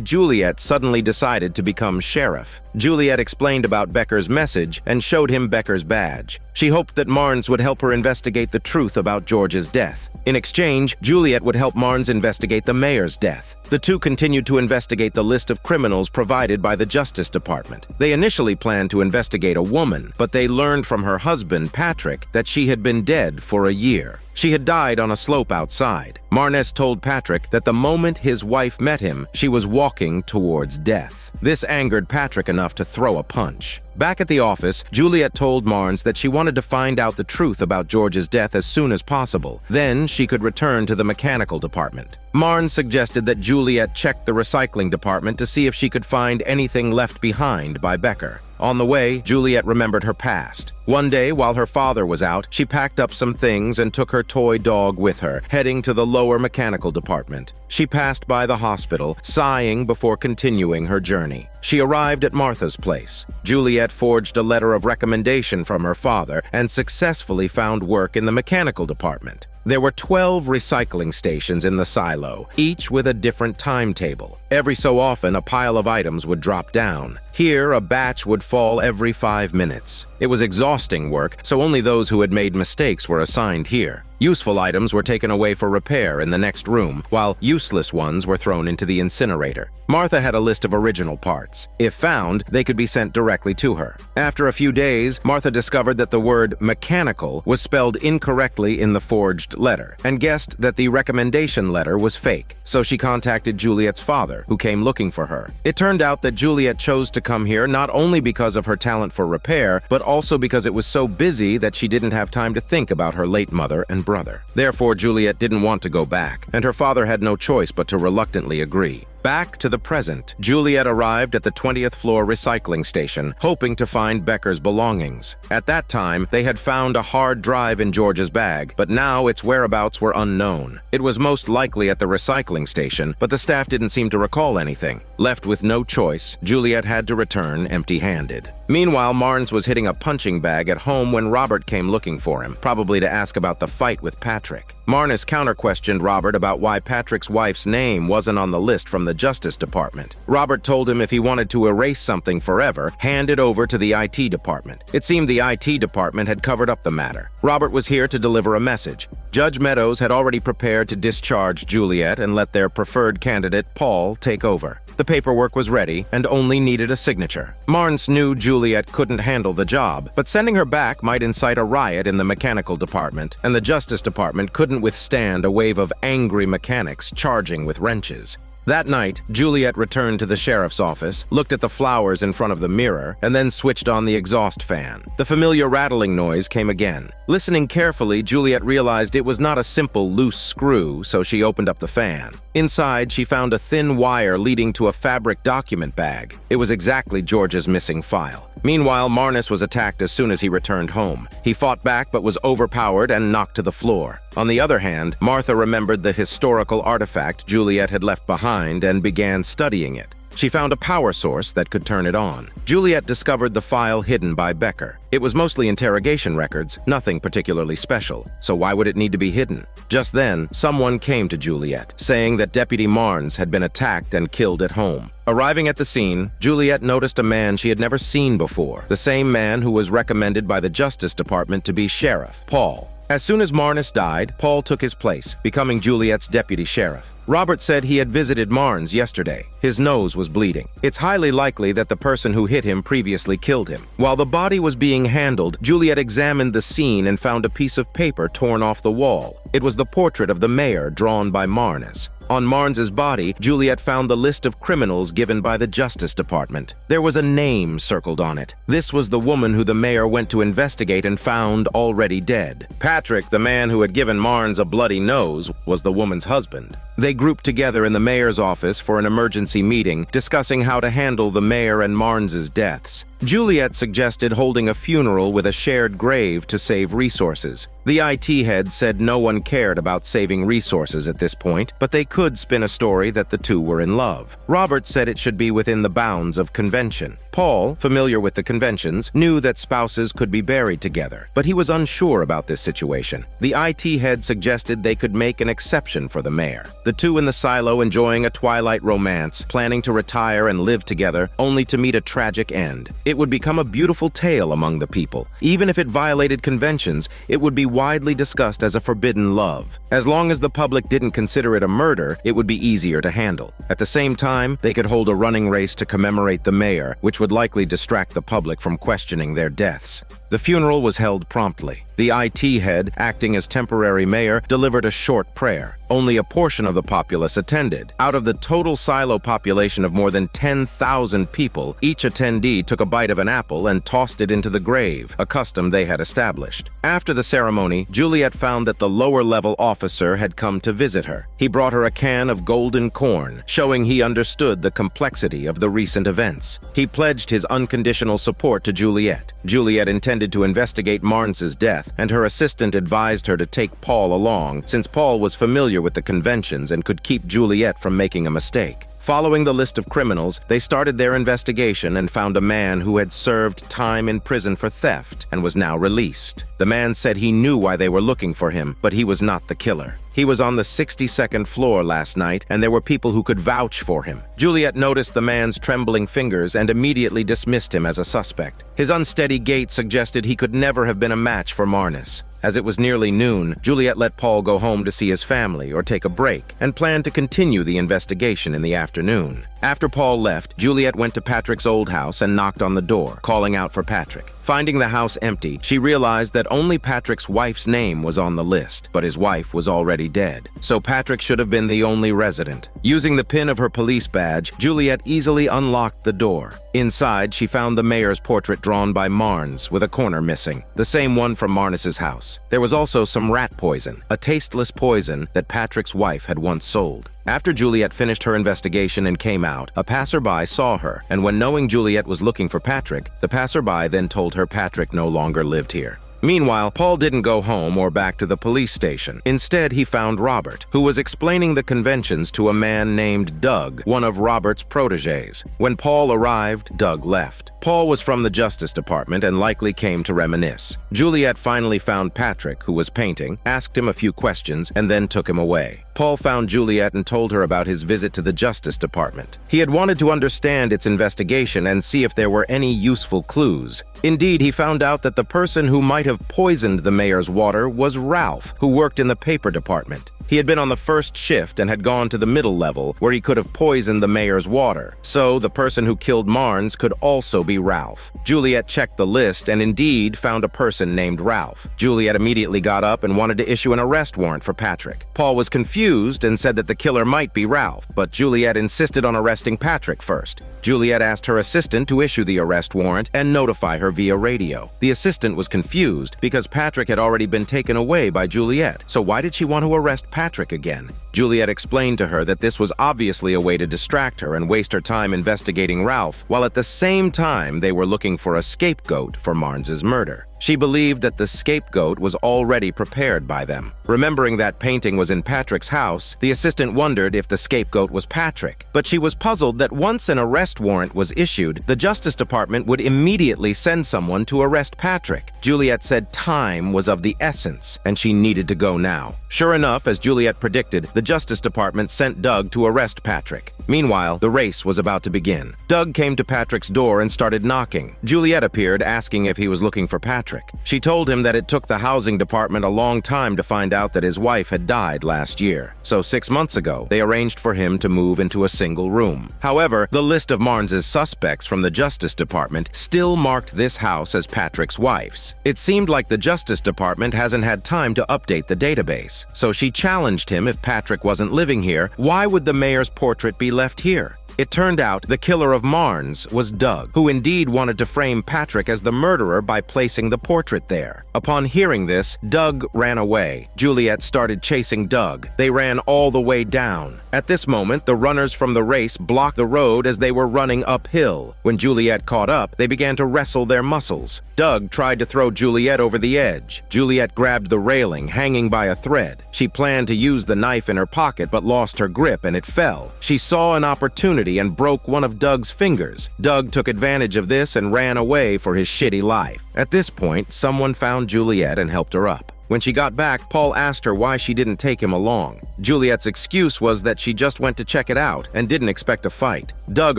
Speaker 1: Juliet suddenly decided to become sheriff. Juliet explained about Becker's message and showed him Becker's badge. She hoped that Marnes would help her investigate the truth about George's death. In exchange, Juliet would help Marnes investigate the mayor's death. The two continued to investigate the list of criminals provided by the Justice Department. They initially planned to investigate a woman, but they learned from her husband, Patrick, that she had been dead for a year. She had died on a slope outside. Marnes told Patrick that the moment his wife met him, she was walking towards death. This angered Patrick enough to throw a punch. Back at the office, Juliet told Marnes that she wanted to find out the truth about George's death as soon as possible. Then she could return to the mechanical department. Marnes suggested that Juliet check the recycling department to see if she could find anything left behind by Becker. On the way, Juliet remembered her past. One day, while her father was out, she packed up some things and took her toy dog with her, heading to the lower mechanical department. She passed by the hospital, sighing before continuing her journey. She arrived at Martha's place. Juliet forged a letter of recommendation from her father and successfully found work in the mechanical department. There were 12 recycling stations in the silo, each with a different timetable. Every so often, a pile of items would drop down. Here, a batch would fall every 5 minutes. It was exhausting work, so only those who had made mistakes were assigned here. Useful items were taken away for repair in the next room, while useless ones were thrown into the incinerator. Martha had a list of original parts. If found, they could be sent directly to her. After a few days, Martha discovered that the word mechanical was spelled incorrectly in the forged letter, and guessed that the recommendation letter was fake. So she contacted Juliet's father, who came looking for her. It turned out that Juliet chose to come here not only because of her talent for repair, but also because it was so busy that she didn't have time to think about her late mother and brother. Therefore, Juliet didn't want to go back, and her father had no choice but to reluctantly agree. Back to the present, Juliet arrived at the 20th floor recycling station, hoping to find Becker's belongings. At that time, they had found a hard drive in George's bag, but now its whereabouts were unknown. It was most likely at the recycling station, but the staff didn't seem to recall anything. Left with no choice, Juliet had to return empty-handed. Meanwhile, Marnes was hitting a punching bag at home when Robert came looking for him, probably to ask about the fight with Patrick. Marnes counter-questioned Robert about why Patrick's wife's name wasn't on the list from the Justice Department. Robert told him if he wanted to erase something forever, hand it over to the IT department. It seemed the IT department had covered up the matter. Robert was here to deliver a message. Judge Meadows had already prepared to discharge Juliet and let their preferred candidate, Paul, take over. The paperwork was ready and only needed a signature. Marnes knew Juliet couldn't handle the job, but sending her back might incite a riot in the mechanical department, and the Justice Department couldn't withstand a wave of angry mechanics charging with wrenches. That night, Juliet returned to the sheriff's office, looked at the flowers in front of the mirror, and then switched on the exhaust fan. The familiar rattling noise came again. Listening carefully, Juliet realized it was not a simple loose screw, so she opened up the fan. Inside, she found a thin wire leading to a fabric document bag. It was exactly George's missing file. Meanwhile, Marnes was attacked as soon as he returned home. He fought back but was overpowered and knocked to the floor. On the other hand, Martha remembered the historical artifact Juliet had left behind and began studying it. She found a power source that could turn it on. Juliet discovered the file hidden by Becker. It was mostly interrogation records, nothing particularly special, so why would it need to be hidden? Just then, someone came to Juliet, saying that Deputy Marnes had been attacked and killed at home. Arriving at the scene, Juliet noticed a man she had never seen before, the same man who was recommended by the Justice Department to be sheriff, Paul. As soon as Marnes died, Paul took his place, becoming Juliet's deputy sheriff. Robert said he had visited Marnes yesterday. His nose was bleeding. It's highly likely that the person who hit him previously killed him. While the body was being handled, Juliet examined the scene and found a piece of paper torn off the wall. It was the portrait of the mayor drawn by Marnes. On Marnes's body, Juliet found the list of criminals given by the Justice Department. There was a name circled on it. This was the woman who the mayor went to investigate and found already dead. Patrick, the man who had given Marnes a bloody nose, was the woman's husband. They grouped together in the mayor's office for an emergency meeting, discussing how to handle the mayor and Marnes's deaths. Juliet suggested holding a funeral with a shared grave to save resources. The IT head said no one cared about saving resources at this point, but they could spin a story that the two were in love. Robert said it should be within the bounds of convention. Paul, familiar with the conventions, knew that spouses could be buried together, but he was unsure about this situation. The IT head suggested they could make an exception for the mayor. The two in the silo enjoying a twilight romance, planning to retire and live together, only to meet a tragic end. It would become a beautiful tale among the people. Even if it violated conventions, it would be widely discussed as a forbidden love. As long as the public didn't consider it a murder, it would be easier to handle. At the same time, they could hold a running race to commemorate the mayor, which would likely distract the public from questioning their deaths. The funeral was held promptly. The IT head, acting as temporary mayor, delivered a short prayer. Only a portion of the populace attended. Out of the total silo population of more than 10,000 people, each attendee took a bite of an apple and tossed it into the grave, a custom they had established. After the ceremony, Juliet found that the lower-level officer had come to visit her. He brought her a can of golden corn, showing he understood the complexity of the recent events. He pledged his unconditional support to Juliet. Juliet intended to investigate Marnes's death, and her assistant advised her to take Paul along, since Paul was familiar with the conventions and could keep Juliet from making a mistake. Following the list of criminals, they started their investigation and found a man who had served time in prison for theft and was now released. The man said he knew why they were looking for him, but he was not the killer. He was on the 62nd floor last night, and there were people who could vouch for him. Juliet noticed the man's trembling fingers and immediately dismissed him as a suspect. His unsteady gait suggested he could never have been a match for Marnes. As it was nearly noon, Juliet let Paul go home to see his family or take a break, and planned to continue the investigation in the afternoon. After Paul left, Juliet went to Patrick's old house and knocked on the door, calling out for Patrick. Finding the house empty, she realized that only Patrick's wife's name was on the list, but his wife was already dead, so Patrick should have been the only resident. Using the pin of her police badge, Juliet easily unlocked the door. Inside, she found the mayor's portrait drawn by Marnes, with a corner missing, the same one from Marnes's house. There was also some rat poison, a tasteless poison that Patrick's wife had once sold. After Juliet finished her investigation and came out, a passerby saw her, and when knowing Juliet was looking for Patrick, the passerby then told her Patrick no longer lived here. Meanwhile, Paul didn't go home or back to the police station. Instead, he found Robert, who was explaining the conventions to a man named Doug, one of Robert's protégés. When Paul arrived, Doug left. Paul was from the Justice Department and likely came to reminisce. Juliet finally found Patrick, who was painting, asked him a few questions, and then took him away. Paul found Juliet and told her about his visit to the Justice Department. He had wanted to understand its investigation and see if there were any useful clues. Indeed, he found out that the person who might have poisoned the mayor's water was Ralph, who worked in the paper department. He had been on the first shift and had gone to the middle level, where he could have poisoned the mayor's water. So, the person who killed Marnes could also be Ralph. Juliet checked the list and indeed found a person named Ralph. Juliet immediately got up and wanted to issue an arrest warrant for Patrick. Paul was confused and said that the killer might be Ralph, but Juliet insisted on arresting Patrick first. Juliet asked her assistant to issue the arrest warrant and notify her via radio. The assistant was confused because Patrick had already been taken away by Juliet, so why did she want to arrest Patrick again? Juliet explained to her that this was obviously a way to distract her and waste her time investigating Ralph, while at the same time they were looking for a scapegoat for Marnes's murder. She believed that the scapegoat was already prepared by them. Remembering that painting was in Patrick's house, the assistant wondered if the scapegoat was Patrick. But she was puzzled that once an arrest warrant was issued, the Justice Department would immediately send someone to arrest Patrick. Juliet said time was of the essence, and she needed to go now. Sure enough, as Juliet predicted, the Justice Department sent Doug to arrest Patrick. Meanwhile, the race was about to begin. Doug came to Patrick's door and started knocking. Juliet appeared, asking if he was looking for Patrick. She told him that it took the housing department a long time to find out that his wife had died last year. So 6 months ago, they arranged for him to move into a single room. However, the list of Marnes's suspects from the Justice Department still marked this house as Patrick's wife's. It seemed like the Justice Department hasn't had time to update the database. So she challenged him if Patrick wasn't living here, why would the mayor's portrait be left here? It turned out the killer of Marnes was Doug, who indeed wanted to frame Patrick as the murderer by placing the portrait there. Upon hearing this, Doug ran away. Juliet started chasing Doug. They ran all the way down. At this moment, the runners from the race blocked the road as they were running uphill. When Juliet caught up, they began to wrestle their muscles. Doug tried to throw Juliet over the edge. Juliet grabbed the railing, hanging by a thread. She planned to use the knife in her pocket but lost her grip and it fell. She saw an opportunity and broke one of Doug's fingers. Doug took advantage of this and ran away for his shitty life. At this point, someone found Juliet and helped her up. When she got back, Paul asked her why she didn't take him along. Juliet's excuse was that she just went to check it out and didn't expect a fight. Doug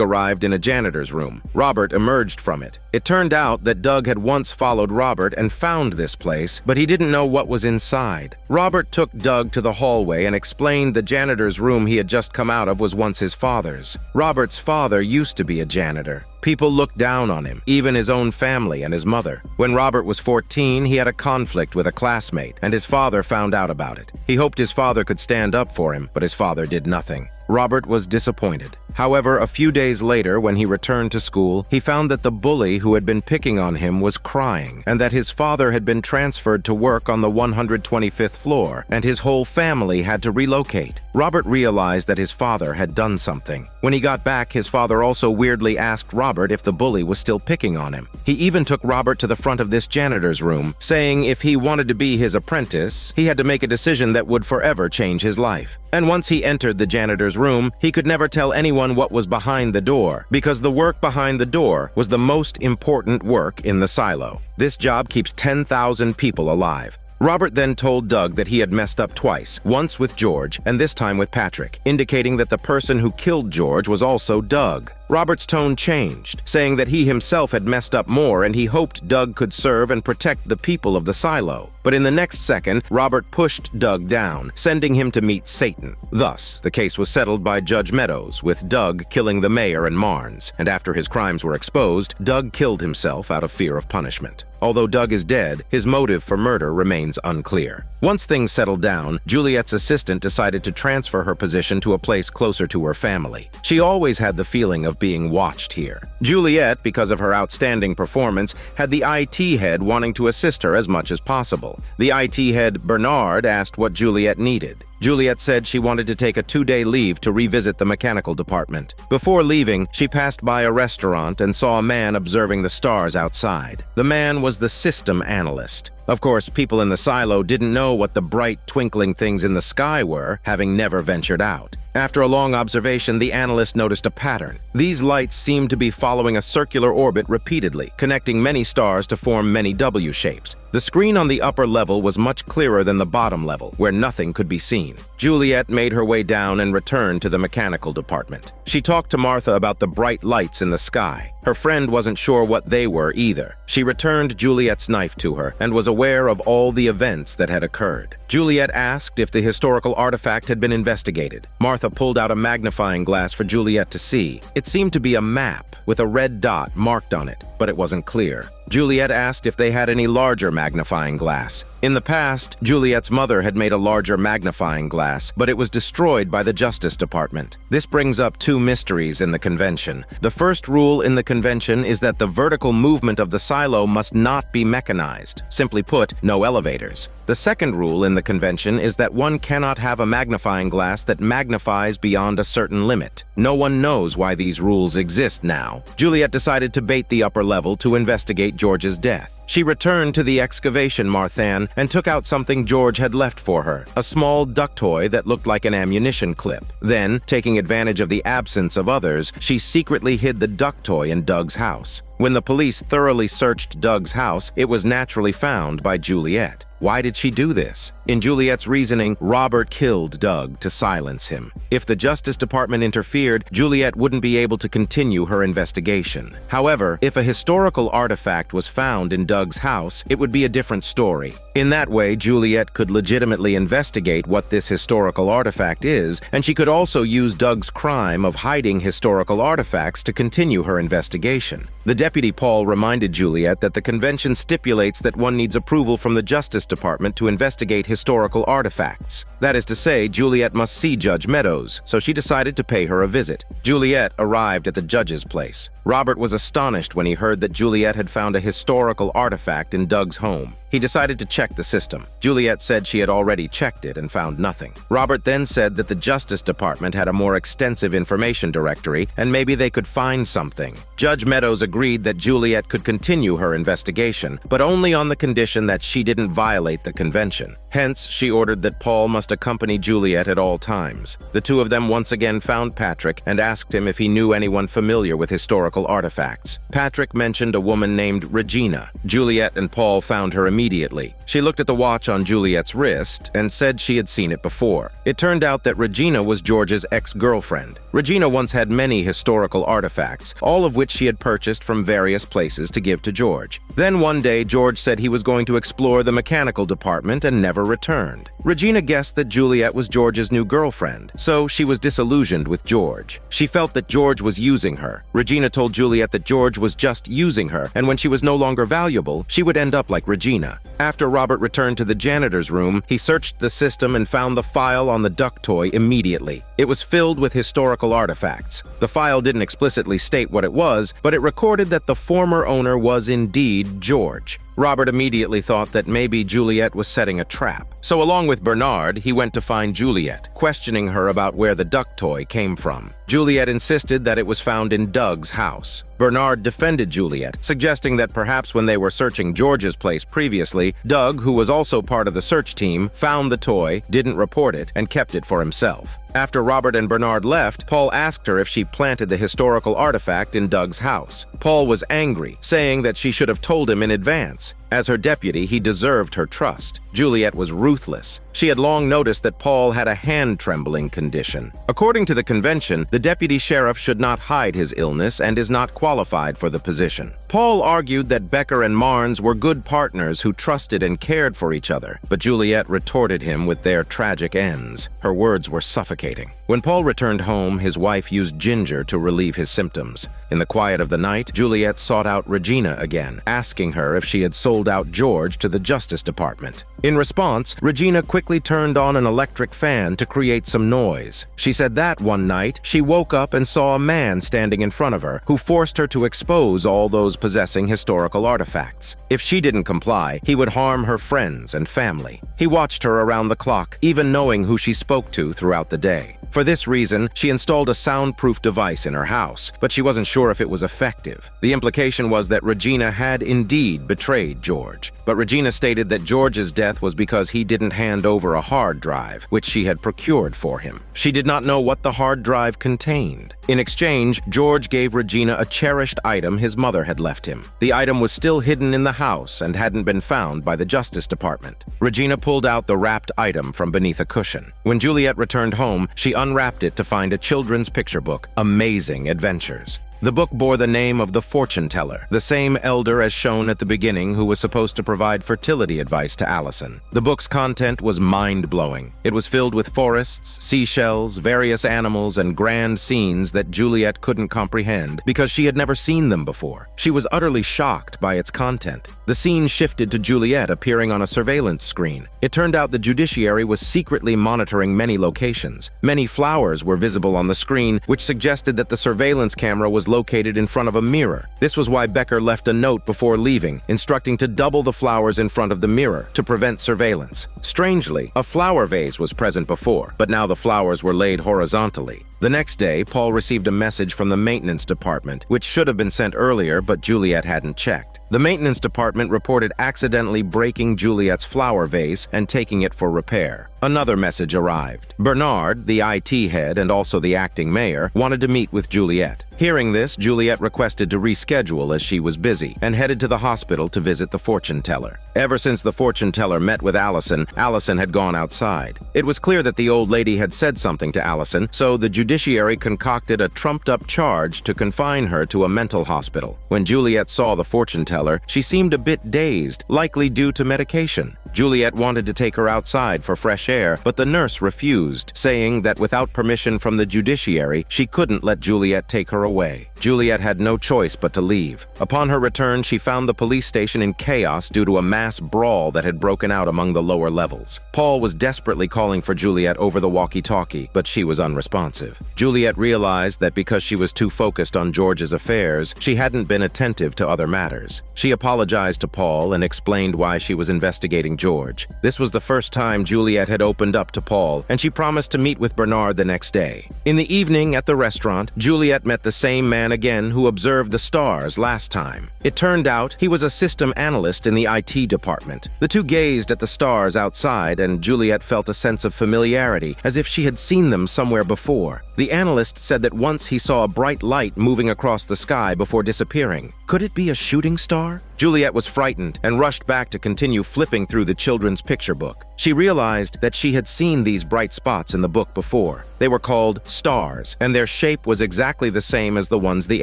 Speaker 1: arrived in a janitor's room. Robert emerged from it. It turned out that Doug had once followed Robert and found this place, but he didn't know what was inside. Robert took Doug to the hallway and explained the janitor's room he had just come out of was once his father's. Robert's father used to be a janitor. People looked down on him, even his own family and his mother. When Robert was 14, he had a conflict with a classmate, and his father found out about it. He hoped his father could stand up for him, but his father did nothing. Robert was disappointed. However, a few days later, when he returned to school, he found that the bully who had been picking on him was crying, and that his father had been transferred to work on the 125th floor, and his whole family had to relocate. Robert realized that his father had done something. When he got back, his father also weirdly asked Robert if the bully was still picking on him. He even took Robert to the front of this janitor's room, saying if he wanted to be his apprentice, he had to make a decision that would forever change his life. And once he entered the janitor's room, he could never tell anyone what was behind the door, because the work behind the door was the most important work in the silo. This job keeps 10,000 people alive. Robert then told Doug that he had messed up twice, once with George and this time with Patrick, indicating that the person who killed George was also Doug. Robert's tone changed, saying that he himself had messed up more and he hoped Doug could serve and protect the people of the silo. But in the next second, Robert pushed Doug down, sending him to meet Satan. Thus, the case was settled by Judge Meadows, with Doug killing the mayor and Marnes, and after his crimes were exposed, Doug killed himself out of fear of punishment. Although Doug is dead, his motive for murder remains unclear. Once things settled down, Juliet's assistant decided to transfer her position to a place closer to her family. She always had the feeling of being watched here. Juliet, because of her outstanding performance, had the IT head wanting to assist her as much as possible. The IT head, Bernard, asked what Juliet needed. Juliet said she wanted to take a 2-day leave to revisit the mechanical department. Before leaving, she passed by a restaurant and saw a man observing the stars outside. The man was the system analyst. Of course, people in the silo didn't know what the bright, twinkling things in the sky were, having never ventured out. After a long observation, the analyst noticed a pattern. These lights seemed to be following a circular orbit repeatedly, connecting many stars to form many W shapes. The screen on the upper level was much clearer than the bottom level, where nothing could be seen. Juliet made her way down and returned to the mechanical department. She talked to Martha about the bright lights in the sky. Her friend wasn't sure what they were either. She returned Juliet's knife to her and was aware of all the events that had occurred. Juliet asked if the historical artifact had been investigated. Martha pulled out a magnifying glass for Juliet to see. It seemed to be a map with a red dot marked on it, but it wasn't clear. Juliet asked if they had any larger magnifying glass. In the past, Juliet's mother had made a larger magnifying glass, but it was destroyed by the Justice Department. This brings up two mysteries in the convention. The first rule in the convention is that the vertical movement of the silo must not be mechanized. Simply put, no elevators. The second rule in the convention is that one cannot have a magnifying glass that magnifies beyond a certain limit. No one knows why these rules exist now. Juliet decided to bait the upper level to investigate George's death. She returned to the excavation Marthan and took out something George had left for her, a small duck toy that looked like an ammunition clip. Then, taking advantage of the absence of others, she secretly hid the duck toy in Doug's house. When the police thoroughly searched Doug's house, it was naturally found by Juliet. Why did she do this? In Juliet's reasoning, Robert killed Doug to silence him. If the Justice Department interfered, Juliet wouldn't be able to continue her investigation. However, if a historical artifact was found in Doug's house, it would be a different story. In that way, Juliet could legitimately investigate what this historical artifact is, and she could also use Doug's crime of hiding historical artifacts to continue her investigation. The deputy Paul reminded Juliet that the convention stipulates that one needs approval from the Justice Department to investigate historical artifacts. That is to say, Juliet must see Judge Meadows, so she decided to pay her a visit. Juliet arrived at the judge's place. Robert was astonished when he heard that Juliet had found a historical artifact in Doug's home. He decided to check the system. Juliet said she had already checked it and found nothing. Robert then said that the Justice Department had a more extensive information directory and maybe they could find something. Judge Meadows agreed that Juliet could continue her investigation, but only on the condition that she didn't violate the convention. Hence, she ordered that Paul must accompany Juliet at all times. The two of them once again found Patrick and asked him if he knew anyone familiar with historical artifacts. Patrick mentioned a woman named Regina. Juliet and Paul found her immediately. She looked at the watch on Juliet's wrist and said she had seen it before. It turned out that Regina was George's ex-girlfriend. Regina once had many historical artifacts, all of which she had purchased from various places to give to George. Then one day, George said he was going to explore the mechanical department and never returned. Regina guessed that Juliet was George's new girlfriend, so she was disillusioned with George. She felt that George was using her. Regina told Juliet that George was just using her, and when she was no longer valuable, she would end up like Regina. After Robert returned to the janitor's room, he searched the system and found the file on the duck toy immediately. It was filled with historical artifacts. The file didn't explicitly state what it was, but it recorded that the former owner was indeed George. Robert immediately thought that maybe Juliet was setting a trap. So along with Bernard, he went to find Juliet, questioning her about where the duck toy came from. Juliet insisted that it was found in Doug's house. Bernard defended Juliet, suggesting that perhaps when they were searching George's place previously, Doug, who was also part of the search team, found the toy, didn't report it, and kept it for himself. After Robert and Bernard left, Paul asked her if she planted the historical artifact in Doug's house. Paul was angry, saying that she should have told him in advance. As her deputy, he deserved her trust. Juliet was ruthless. She had long noticed that Paul had a hand-trembling condition. According to the convention, the deputy sheriff should not hide his illness and is not qualified for the position. Paul argued that Becker and Marnes were good partners who trusted and cared for each other, but Juliet retorted him with their tragic ends. Her words were suffocating. When Paul returned home, his wife used ginger to relieve his symptoms. In the quiet of the night, Juliet sought out Regina again, asking her if she had sold out George to the Justice Department. In response, Regina quickly turned on an electric fan to create some noise. She said that one night, she woke up and saw a man standing in front of her who forced her to expose all those possessing historical artifacts. If she didn't comply, he would harm her friends and family. He watched her around the clock, even knowing who she spoke to throughout the day. For this reason, she installed a soundproof device in her house, but she wasn't sure if it was effective. The implication was that Regina had indeed betrayed George, but Regina stated that George's death was because he didn't hand over a hard drive, which she had procured for him. She did not know what the hard drive contained. In exchange, George gave Regina a cherished item his mother had left him. The item was still hidden in the house and hadn't been found by the Justice Department. Regina pulled out the wrapped item from beneath a cushion. When Juliet returned home, she unwrapped it to find a children's picture book, Amazing Adventures. The book bore the name of the fortune teller, the same elder as shown at the beginning who was supposed to provide fertility advice to Allison. The book's content was mind-blowing. It was filled with forests, seashells, various animals, and grand scenes that Juliet couldn't comprehend because she had never seen them before. She was utterly shocked by its content. The scene shifted to Juliet appearing on a surveillance screen. It turned out the judiciary was secretly monitoring many locations. Many flowers were visible on the screen, which suggested that the surveillance camera was located in front of a mirror. This was why Becker left a note before leaving, instructing to double the flowers in front of the mirror to prevent surveillance. Strangely, a flower vase was present before, but now the flowers were laid horizontally. The next day, Paul received a message from the maintenance department, which should have been sent earlier, but Juliet hadn't checked. The maintenance department reported accidentally breaking Juliet's flower vase and taking it for repair. Another message arrived. Bernard, the IT head and also the acting mayor, wanted to meet with Juliet. Hearing this, Juliet requested to reschedule as she was busy and headed to the hospital to visit the fortune teller. Ever since the fortune teller met with Allison had gone outside. It was clear that the old lady had said something to Allison, so the judiciary concocted a trumped-up charge to confine her to a mental hospital. When Juliet saw the fortune teller, she seemed a bit dazed, likely due to medication. Juliet wanted to take her outside for fresh air, but the nurse refused, saying that without permission from the judiciary, she couldn't let Juliet take her away. Juliet had no choice but to leave. Upon her return, she found the police station in chaos due to a mass brawl that had broken out among the lower levels. Paul was desperately calling for Juliet over the walkie-talkie, but she was unresponsive. Juliet realized that because she was too focused on George's affairs, she hadn't been attentive to other matters. She apologized to Paul and explained why she was investigating George. This was the first time Juliet had opened up to Paul, and she promised to meet with Bernard the next day. In the evening at the restaurant, Juliet met the same man again who observed the stars last time. It turned out he was a system analyst in the IT department. The two gazed at the stars outside, and Juliet felt a sense of familiarity, as if she had seen them somewhere before. The analyst said that once he saw a bright light moving across the sky before disappearing. Could it be a shooting star? Juliet was frightened and rushed back to continue flipping through the children's picture book. She realized that she had seen these bright spots in the book before. They were called stars, and their shape was exactly the same as the ones the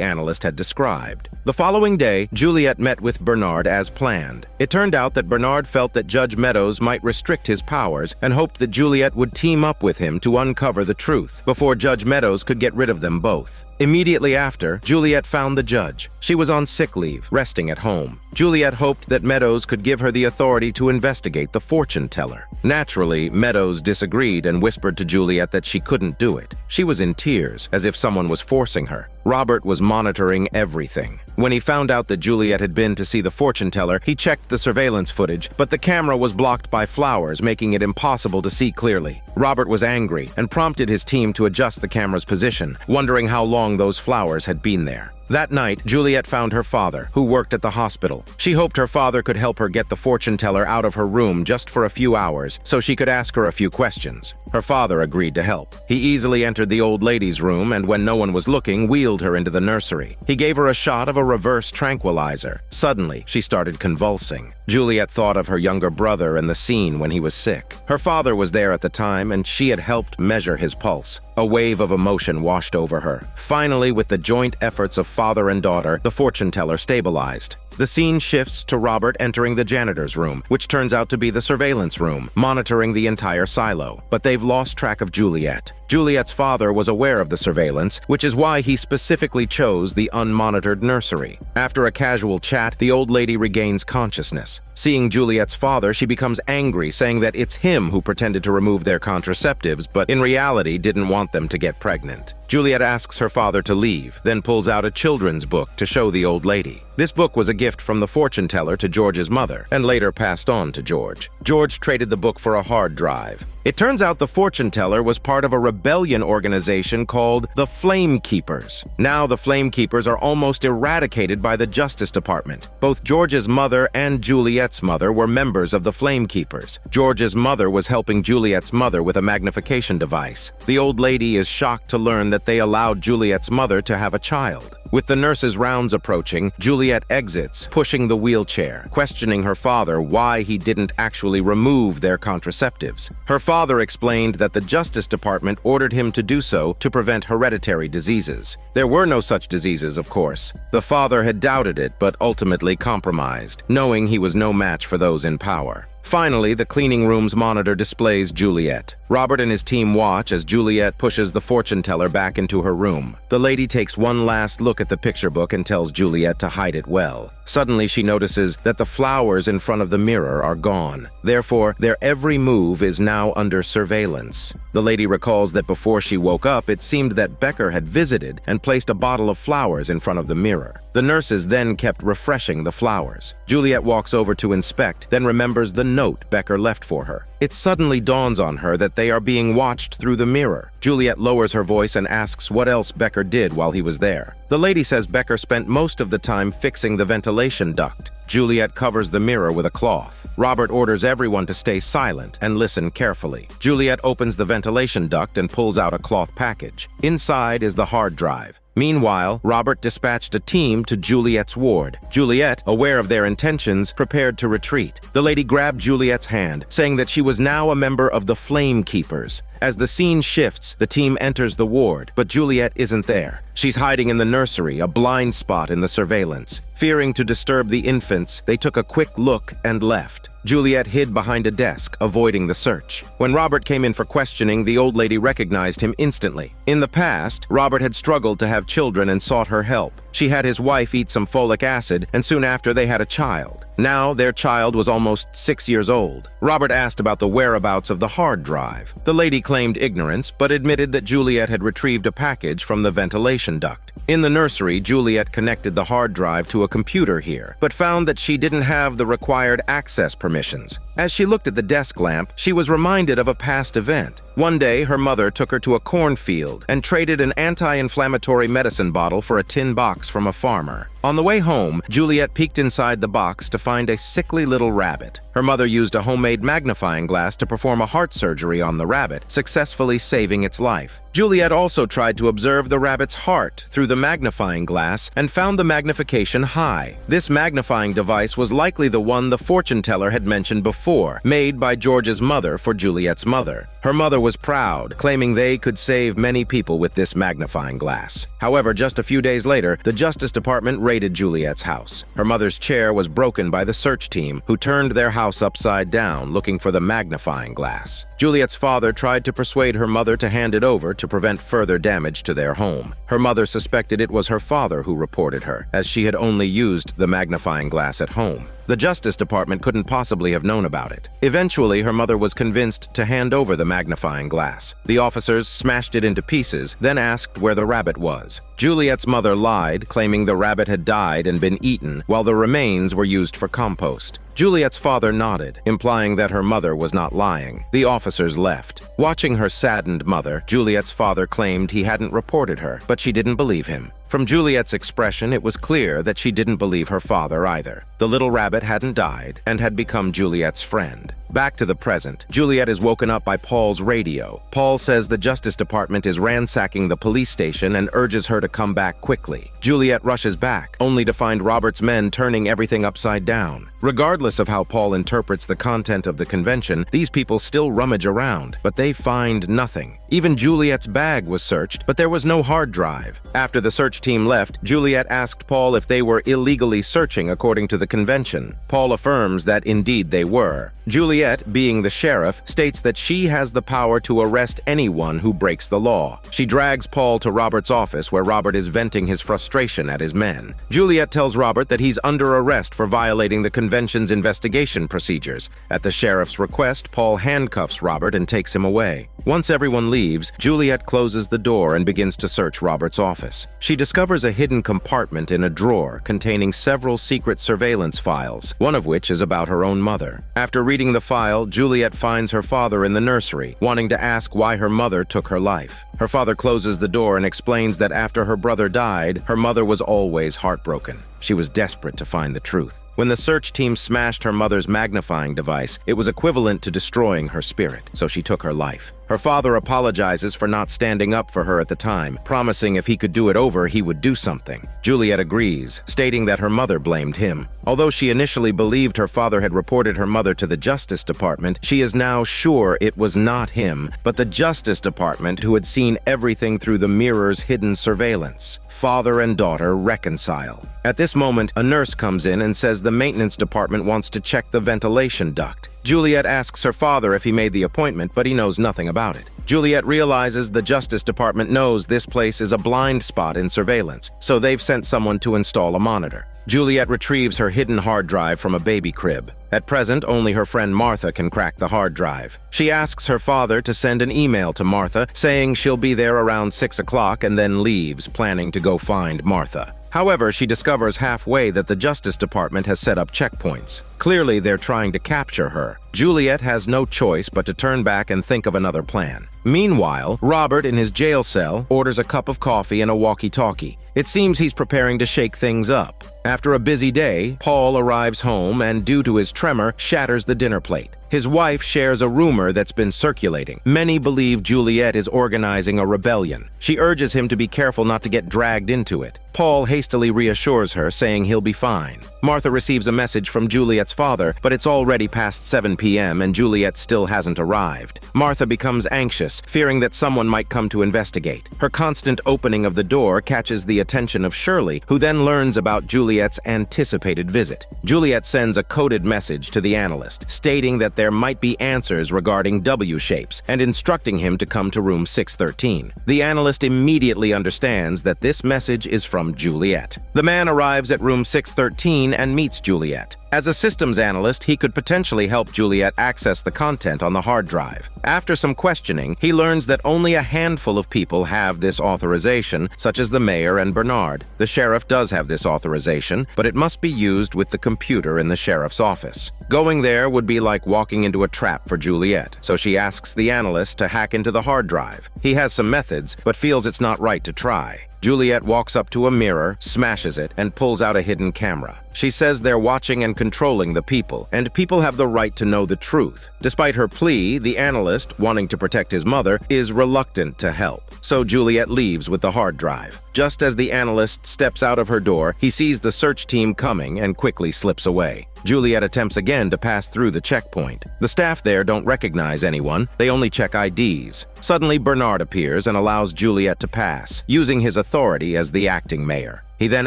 Speaker 1: analyst had described. The following day, Juliet met with Bernard as planned. It turned out that Bernard felt that Judge Meadows might restrict his powers and hoped that Juliet would team up with him to uncover the truth before Judge Meadows could get rid of them both. Immediately after, Juliet found the judge. She was on sick leave, resting at home. Juliet hoped that Meadows could give her the authority to investigate the fortune teller. Naturally, Meadows disagreed and whispered to Juliet that she couldn't do it. She was in tears, as if someone was forcing her. Robert was monitoring everything. When he found out that Juliet had been to see the fortune teller, he checked the surveillance footage, but the camera was blocked by flowers, making it impossible to see clearly. Robert was angry and prompted his team to adjust the camera's position, wondering how long those flowers had been there. That night, Juliet found her father, who worked at the hospital. She hoped her father could help her get the fortune teller out of her room just for a few hours so she could ask her a few questions. Her father agreed to help. He easily entered the old lady's room and, when no one was looking, wheeled her into the nursery. He gave her a shot of a reverse tranquilizer. Suddenly, she started convulsing. Juliet thought of her younger brother and the scene when he was sick. Her father was there at the time, and she had helped measure his pulse. A wave of emotion washed over her. Finally, with the joint efforts of father and daughter, the fortune teller stabilized. The scene shifts to Robert entering the janitor's room, which turns out to be the surveillance room, monitoring the entire silo. But they've lost track of Juliet. Juliet's father was aware of the surveillance, which is why he specifically chose the unmonitored nursery. After a casual chat, the old lady regains consciousness. Seeing Juliet's father, she becomes angry, saying that it's him who pretended to remove their contraceptives, but in reality didn't want them to get pregnant. Juliet asks her father to leave, then pulls out a children's book to show the old lady. This book was a gift from the fortune teller to George's mother, and later passed on to George. George traded the book for a hard drive. It turns out the fortune teller was part of a rebellion organization called the Flame Keepers. Now the Flame Keepers are almost eradicated by the Justice Department. Both George's mother and Juliet's mother were members of the Flame Keepers. George's mother was helping Juliet's mother with a magnification device. The old lady is shocked to learn that they allowed Juliet's mother to have a child. With the nurse's rounds approaching, Juliet exits, pushing the wheelchair, questioning her father why he didn't actually remove their contraceptives. Her father explained that the Justice Department ordered him to do so to prevent hereditary diseases. There were no such diseases, of course. The father had doubted it, but ultimately compromised, knowing he was no match for those in power. Finally, the cleaning room's monitor displays Juliet. Robert and his team watch as Juliet pushes the fortune teller back into her room. The lady takes one last look at the picture book and tells Juliet to hide it well. Suddenly, she notices that the flowers in front of the mirror are gone. Therefore, their every move is now under surveillance. The lady recalls that before she woke up, it seemed that Becker had visited and placed a bottle of flowers in front of the mirror. The nurses then kept refreshing the flowers. Juliet walks over to inspect, then remembers the note Becker left for her. It suddenly dawns on her that they are being watched through the mirror. Juliet lowers her voice and asks what else Becker did while he was there. The lady says Becker spent most of the time fixing the ventilation duct. Juliet covers the mirror with a cloth. Robert orders everyone to stay silent and listen carefully. Juliet opens the ventilation duct and pulls out a cloth package. Inside is the hard drive. Meanwhile, Robert dispatched a team to Juliet's ward. Juliet, aware of their intentions, prepared to retreat. The lady grabbed Juliet's hand, saying that she was now a member of the Flame Keepers. As the scene shifts, the team enters the ward, but Juliet isn't there. She's hiding in the nursery, a blind spot in the surveillance. Fearing to disturb the infants, they took a quick look and left. Juliet hid behind a desk, avoiding the search. When Robert came in for questioning, the old lady recognized him instantly. In the past, Robert had struggled to have children and sought her help. She had his wife eat some folic acid, and soon after they had a child. Now their child was almost 6 years old. Robert asked about the whereabouts of the hard drive. The lady claimed ignorance, but admitted that Juliet had retrieved a package from the ventilation duct. In the nursery, Juliet connected the hard drive to a computer here, but found that she didn't have the required access permissions. As she looked at the desk lamp, she was reminded of a past event. One day, her mother took her to a cornfield and traded an anti-inflammatory medicine bottle for a tin box from a farmer. On the way home, Juliet peeked inside the box to find a sickly little rabbit. Her mother used a homemade magnifying glass to perform a heart surgery on the rabbit, successfully saving its life. Juliet also tried to observe the rabbit's heart through the magnifying glass and found the magnification high. This magnifying device was likely the one the fortune teller had mentioned before, made by George's mother for Juliet's mother. Her mother was proud, claiming they could save many people with this magnifying glass. However, just a few days later, the Justice Department raided Juliet's house. Her mother's chair was broken by the search team, who turned their house upside down looking for the magnifying glass. Juliet's father tried to persuade her mother to hand it over to prevent further damage to their home. Her mother suspected it was her father who reported her, as she had only used the magnifying glass at home. The Justice Department couldn't possibly have known about it. Eventually, her mother was convinced to hand over the magnifying glass. The officers smashed it into pieces, then asked where the rabbit was. Juliet's mother lied, claiming the rabbit had died and been eaten, while the remains were used for compost. Juliet's father nodded, implying that her mother was not lying. The officers left. Watching her saddened mother, Juliet's father claimed he hadn't reported her, but she didn't believe him. From Juliet's expression, it was clear that she didn't believe her father either. The little rabbit hadn't died and had become Juliet's friend. Back to the present, Juliet is woken up by Paul's radio. Paul says the Justice Department is ransacking the police station and urges her to come back quickly. Juliet rushes back, only to find Robert's men turning everything upside down. Regardless of how Paul interprets the content of the convention, these people still rummage around, but they find nothing. Even Juliet's bag was searched, but there was no hard drive. After the search team left, Juliet asked Paul if they were illegally searching according to the convention. Paul affirms that indeed they were. Juliet, being the sheriff, states that she has the power to arrest anyone who breaks the law. She drags Paul to Robert's office, where Robert is venting his frustration at his men. Juliet tells Robert that he's under arrest for violating the convention's investigation procedures. At the sheriff's request, Paul handcuffs Robert and takes him away. Once everyone leaves, Juliet closes the door and begins to search Robert's office. She discovers a hidden compartment in a drawer containing several secret surveillance files, one of which is about her own mother. After reading the file, Juliet finds her father in the nursery, wanting to ask why her mother took her life. Her father closes the door and explains that after her brother died, her mother was always heartbroken. She was desperate to find the truth. When the search team smashed her mother's magnifying device, it was equivalent to destroying her spirit, so she took her life. Her father apologizes for not standing up for her at the time, promising if he could do it over, he would do something. Juliet agrees, stating that her mother blamed him. Although she initially believed her father had reported her mother to the Justice Department, she is now sure it was not him, but the Justice Department who had seen everything through the mirror's hidden surveillance. Father and daughter reconcile. At this moment, a nurse comes in and says the maintenance department wants to check the ventilation duct. Juliet asks her father if he made the appointment, but he knows nothing about it. Juliet realizes the Justice Department knows this place is a blind spot in surveillance, so they've sent someone to install a monitor. Juliet retrieves her hidden hard drive from a baby crib. At present, only her friend Martha can crack the hard drive. She asks her father to send an email to Martha, saying she'll be there around 6 o'clock and then leaves, planning to go find Martha. However, she discovers halfway that the Justice Department has set up checkpoints. Clearly, they're trying to capture her. Juliet has no choice but to turn back and think of another plan. Meanwhile, Robert, in his jail cell, orders a cup of coffee and a walkie-talkie. It seems he's preparing to shake things up. After a busy day, Paul arrives home and, due to his tremor, shatters the dinner plate. His wife shares a rumor that's been circulating. Many believe Juliet is organizing a rebellion. She urges him to be careful not to get dragged into it. Paul hastily reassures her, saying he'll be fine. Martha receives a message from Juliet's father, but it's already past 7 p.m. and Juliet still hasn't arrived. Martha becomes anxious, fearing that someone might come to investigate. Her constant opening of the door catches the attention of Shirley, who then learns about Juliet's anticipated visit. Juliet sends a coded message to the analyst, stating that there might be answers regarding W shapes and instructing him to come to room 613. The analyst immediately understands that this message is from Juliet. The man arrives at room 613 and meets Juliet. As a systems analyst, he could potentially help Juliet access the content on the hard drive. After some questioning, he learns that only a handful of people have this authorization, such as the mayor and Bernard. The sheriff does have this authorization, but it must be used with the computer in the sheriff's office. Going there would be like walking into a trap for Juliet, so she asks the analyst to hack into the hard drive. He has some methods, but feels it's not right to try. Juliet walks up to a mirror, smashes it, and pulls out a hidden camera. She says they're watching and controlling the people, and people have the right to know the truth. Despite her plea, the analyst, wanting to protect his mother, is reluctant to help. So Juliet leaves with the hard drive. Just as the analyst steps out of her door, he sees the search team coming and quickly slips away. Juliet attempts again to pass through the checkpoint. The staff there don't recognize anyone, they only check IDs. Suddenly, Bernard appears and allows Juliet to pass, using his authority as the acting mayor. He then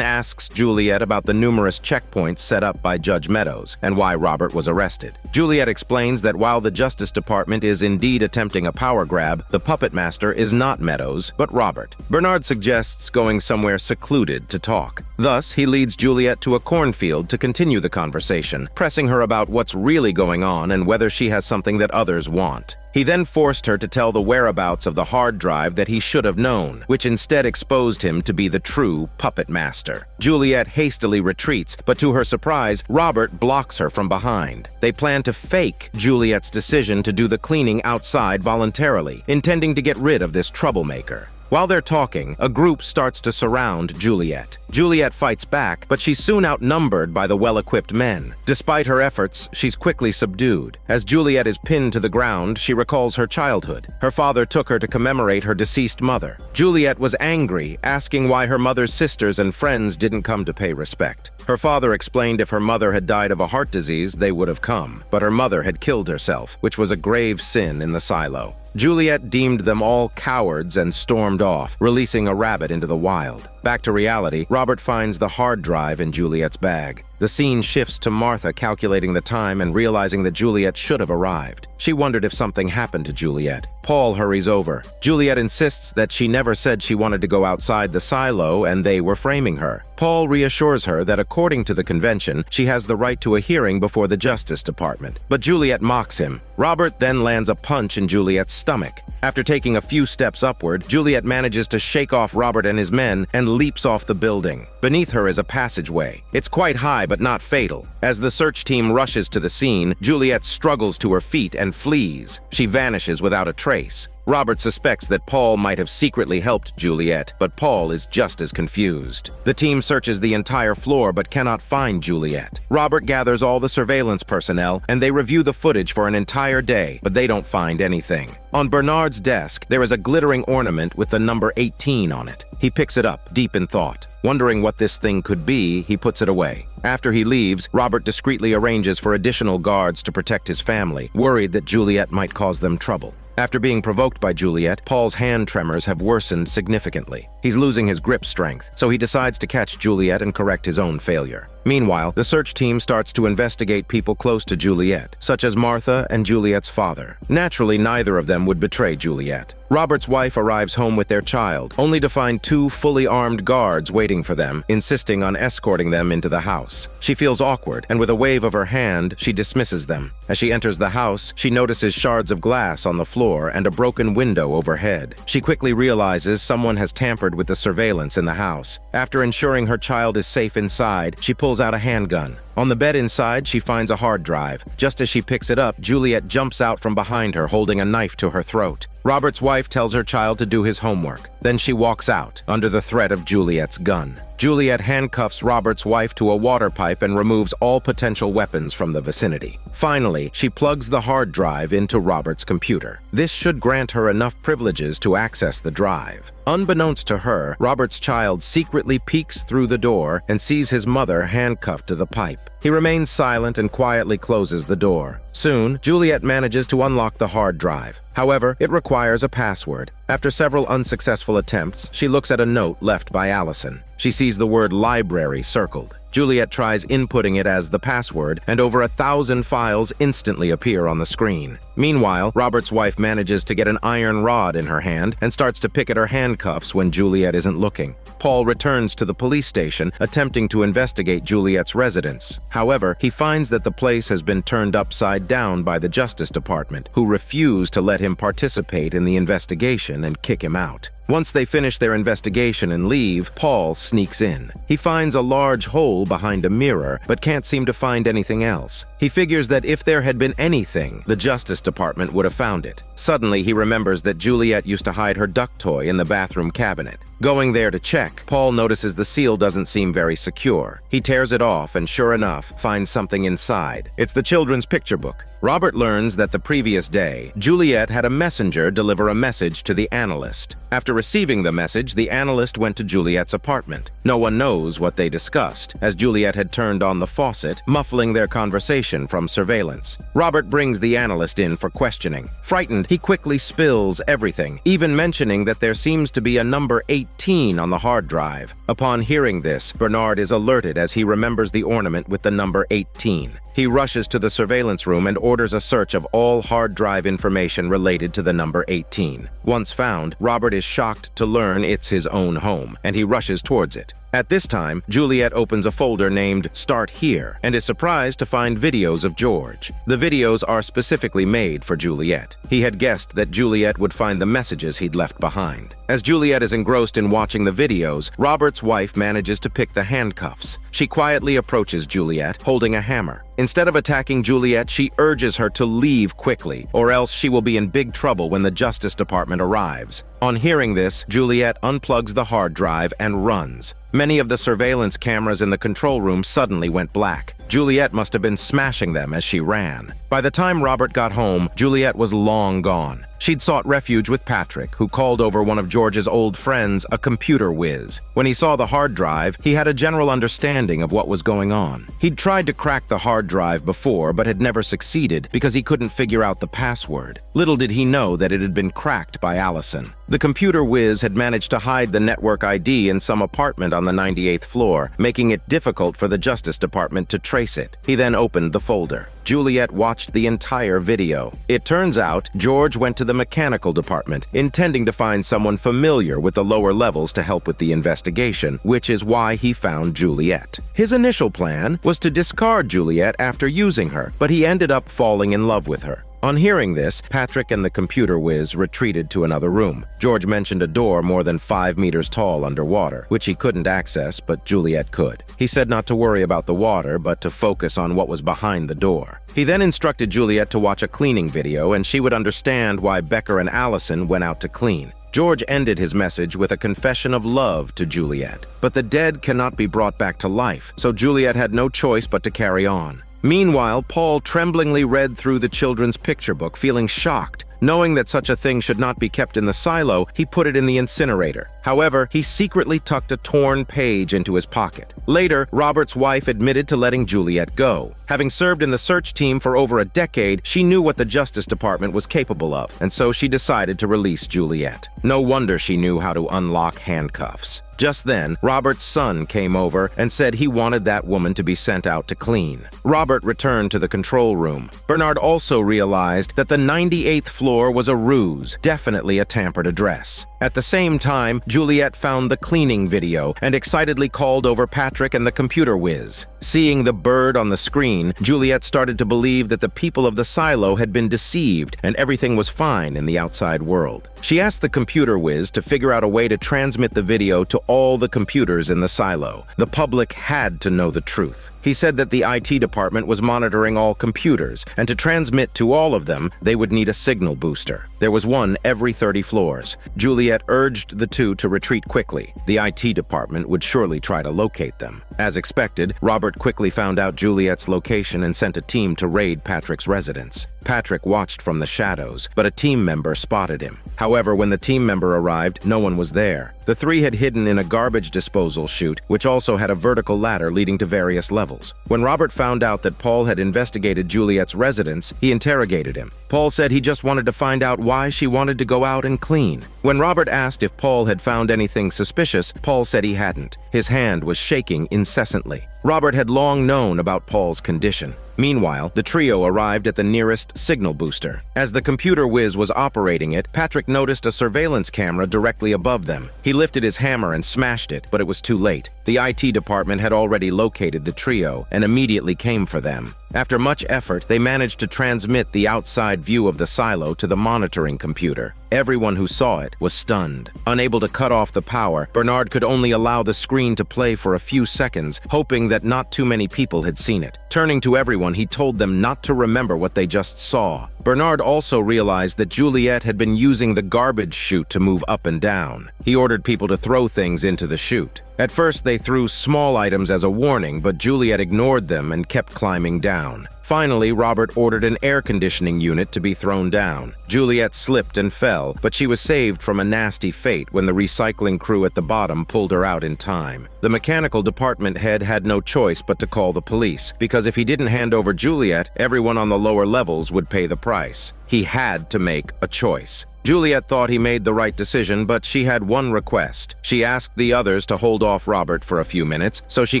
Speaker 1: asks Juliet about the numerous checkpoints set up by Judge Meadows and why Robert was arrested. Juliet explains that while the Justice Department is indeed attempting a power grab, the puppet master is not Meadows, but Robert. Bernard suggests going somewhere secluded to talk. Thus, he leads Juliet to a cornfield to continue the conversation, pressing her about what's really going on and whether she has something that others want. He then forced her to tell the whereabouts of the hard drive that he should have known, which instead exposed him to be the true puppet master. Juliet hastily retreats, but to her surprise, Robert blocks her from behind. They plan to fake Juliet's decision to do the cleaning outside voluntarily, intending to get rid of this troublemaker. While they're talking, a group starts to surround Juliet. Juliet fights back, but she's soon outnumbered by the well-equipped men. Despite her efforts, she's quickly subdued. As Juliet is pinned to the ground, she recalls her childhood. Her father took her to commemorate her deceased mother. Juliet was angry, asking why her mother's sisters and friends didn't come to pay respect. Her father explained if her mother had died of a heart disease, they would have come, but her mother had killed herself, which was a grave sin in the silo. Juliet deemed them all cowards and stormed off, releasing a rabbit into the wild. Back to reality, Robert finds the hard drive in Juliet's bag. The scene shifts to Martha calculating the time and realizing that Juliet should have arrived. She wondered if something happened to Juliet. Paul hurries over. Juliet insists that she never said she wanted to go outside the silo and they were framing her. Paul reassures her that according to the convention, she has the right to a hearing before the Justice Department. But Juliet mocks him. Robert then lands a punch in Juliet's stomach. After taking a few steps upward, Juliet manages to shake off Robert and his men and leaps off the building. Beneath her is a passageway. It's quite high but not fatal. As the search team rushes to the scene, Juliet struggles to her feet and flees. She vanishes without a trace. Robert suspects that Paul might have secretly helped Juliet, but Paul is just as confused. The team searches the entire floor but cannot find Juliet. Robert gathers all the surveillance personnel and they review the footage for an entire day, but they don't find anything. On Bernard's desk, there is a glittering ornament with the number 18 on it. He picks it up, deep in thought. Wondering what this thing could be, he puts it away. After he leaves, Robert discreetly arranges for additional guards to protect his family, worried that Juliet might cause them trouble. After being provoked by Juliet, Paul's hand tremors have worsened significantly. He's losing his grip strength, so he decides to catch Juliet and correct his own failure. Meanwhile, the search team starts to investigate people close to Juliet, such as Martha and Juliet's father. Naturally, neither of them would betray Juliet. Robert's wife arrives home with their child, only to find two fully armed guards waiting for them, insisting on escorting them into the house. She feels awkward, and with a wave of her hand, she dismisses them. As she enters the house, she notices shards of glass on the floor and a broken window overhead. She quickly realizes someone has tampered with the surveillance in the house. After ensuring her child is safe inside, she pulls out a handgun. On the bed inside, she finds a hard drive. Just as she picks it up, Juliet jumps out from behind her, holding a knife to her throat. Robert's wife tells her child to do his homework. Then she walks out, under the threat of Juliet's gun. Juliet handcuffs Robert's wife to a water pipe and removes all potential weapons from the vicinity. Finally, she plugs the hard drive into Robert's computer. This should grant her enough privileges to access the drive. Unbeknownst to her, Robert's child secretly peeks through the door and sees his mother handcuffed to the pipe. He remains silent and quietly closes the door. Soon, Juliet manages to unlock the hard drive. However, it requires a password. After several unsuccessful attempts, she looks at a note left by Allison. She sees the word library circled. Juliet tries inputting it as the password, and over 1,000 files instantly appear on the screen. Meanwhile, Robert's wife manages to get an iron rod in her hand and starts to pick at her handcuffs when Juliet isn't looking. Paul returns to the police station, attempting to investigate Juliet's residence. However, he finds that the place has been turned upside down by the Justice Department, who refuse to let him participate in the investigation and kick him out. Once they finish their investigation and leave, Paul sneaks in. He finds a large hole behind a mirror, but can't seem to find anything else. He figures that if there had been anything, the Justice Department would have found it. Suddenly, he remembers that Juliet used to hide her duck toy in the bathroom cabinet. Going there to check, Paul notices the seal doesn't seem very secure. He tears it off and, sure enough, finds something inside. It's the children's picture book. Robert learns that the previous day, Juliet had a messenger deliver a message to the analyst. After receiving the message, the analyst went to Juliet's apartment. No one knows what they discussed, as Juliet had turned on the faucet, muffling their conversation from surveillance. Robert brings the analyst in for questioning. Frightened, he quickly spills everything, even mentioning that there seems to be a number 18 on the hard drive. Upon hearing this, Bernard is alerted as he remembers the ornament with the number 18. He rushes to the surveillance room and orders a search of all hard drive information related to the number 18. Once found, Robert is shocked to learn it's his own home, and he rushes towards it. At this time, Juliet opens a folder named Start Here and is surprised to find videos of George. The videos are specifically made for Juliet. He had guessed that Juliet would find the messages he'd left behind. As Juliet is engrossed in watching the videos, Robert's wife manages to pick the handcuffs. She quietly approaches Juliet, holding a hammer. Instead of attacking Juliet, she urges her to leave quickly, or else she will be in big trouble when the Justice Department arrives. On hearing this, Juliet unplugs the hard drive and runs. Many of the surveillance cameras in the control room suddenly went black. Juliet must have been smashing them as she ran. By the time Robert got home, Juliet was long gone. She'd sought refuge with Patrick, who called over one of George's old friends, a computer whiz. When he saw the hard drive, he had a general understanding of what was going on. He'd tried to crack the hard drive before, but had never succeeded because he couldn't figure out the password. Little did he know that it had been cracked by Allison. The computer whiz had managed to hide the network ID in some apartment on the 98th floor, making it difficult for the Justice Department to trace it. He then opened the folder. Juliet watched the entire video. It turns out George went to the mechanical department, intending to find someone familiar with the lower levels to help with the investigation, which is why he found Juliet. His initial plan was to discard Juliet after using her, but he ended up falling in love with her. On hearing this, Patrick and the computer whiz retreated to another room. George mentioned a door more than 5 meters tall underwater, which he couldn't access, but Juliet could. He said not to worry about the water, but to focus on what was behind the door. He then instructed Juliet to watch a cleaning video, and she would understand why Becker and Allison went out to clean. George ended his message with a confession of love to Juliet. But the dead cannot be brought back to life, so Juliet had no choice but to carry on. Meanwhile, Paul tremblingly read through the children's picture book, feeling shocked. Knowing that such a thing should not be kept in the silo, he put it in the incinerator. However, he secretly tucked a torn page into his pocket. Later, Robert's wife admitted to letting Juliet go. Having served in the search team for over a decade, she knew what the Justice Department was capable of, and so she decided to release Juliet. No wonder she knew how to unlock handcuffs. Just then, Robert's son came over and said he wanted that woman to be sent out to clean. Robert returned to the control room. Bernard also realized that the 98th floor was a ruse, definitely a tampered address. At the same time, Juliet found the cleaning video and excitedly called over Patrick and the computer whiz. Seeing the bird on the screen, Juliet started to believe that the people of the silo had been deceived and everything was fine in the outside world. She asked the computer whiz to figure out a way to transmit the video to all the computers in the silo. The public had to know the truth. He said that the IT department was monitoring all computers, and to transmit to all of them, they would need a signal booster. There was one every 30 floors. Juliet urged the two to retreat quickly. The IT department would surely try to locate them. As expected, Robert quickly found out Juliet's location and sent a team to raid Patrick's residence. Patrick watched from the shadows, but a team member spotted him. However, when the team member arrived, no one was there. The three had hidden in a garbage disposal chute, which also had a vertical ladder leading to various levels. When Robert found out that Paul had investigated Juliet's residence, he interrogated him. Paul said he just wanted to find out why she wanted to go out and clean. When Robert asked if Paul had found anything suspicious, Paul said he hadn't. His hand was shaking incessantly. Robert had long known about Paul's condition. Meanwhile, the trio arrived at the nearest signal booster. As the computer whiz was operating it, Patrick noticed a surveillance camera directly above them. He lifted his hammer and smashed it, but it was too late. The IT department had already located the trio and immediately came for them. After much effort, they managed to transmit the outside view of the silo to the monitoring computer. Everyone who saw it was stunned. Unable to cut off the power, Bernard could only allow the screen to play for a few seconds, hoping that not too many people had seen it. Turning to everyone, he told them not to remember what they just saw. Bernard also realized that Juliet had been using the garbage chute to move up and down. He ordered people to throw things into the chute. At first, they threw small items as a warning, but Juliet ignored them and kept climbing down. Finally, Robert ordered an air conditioning unit to be thrown down. Juliet slipped and fell, but she was saved from a nasty fate when the recycling crew at the bottom pulled her out in time. The mechanical department head had no choice but to call the police, because if he didn't hand over Juliet, everyone on the lower levels would pay the price. He had to make a choice. Juliet thought he made the right decision, but she had one request. She asked the others to hold off Robert for a few minutes so she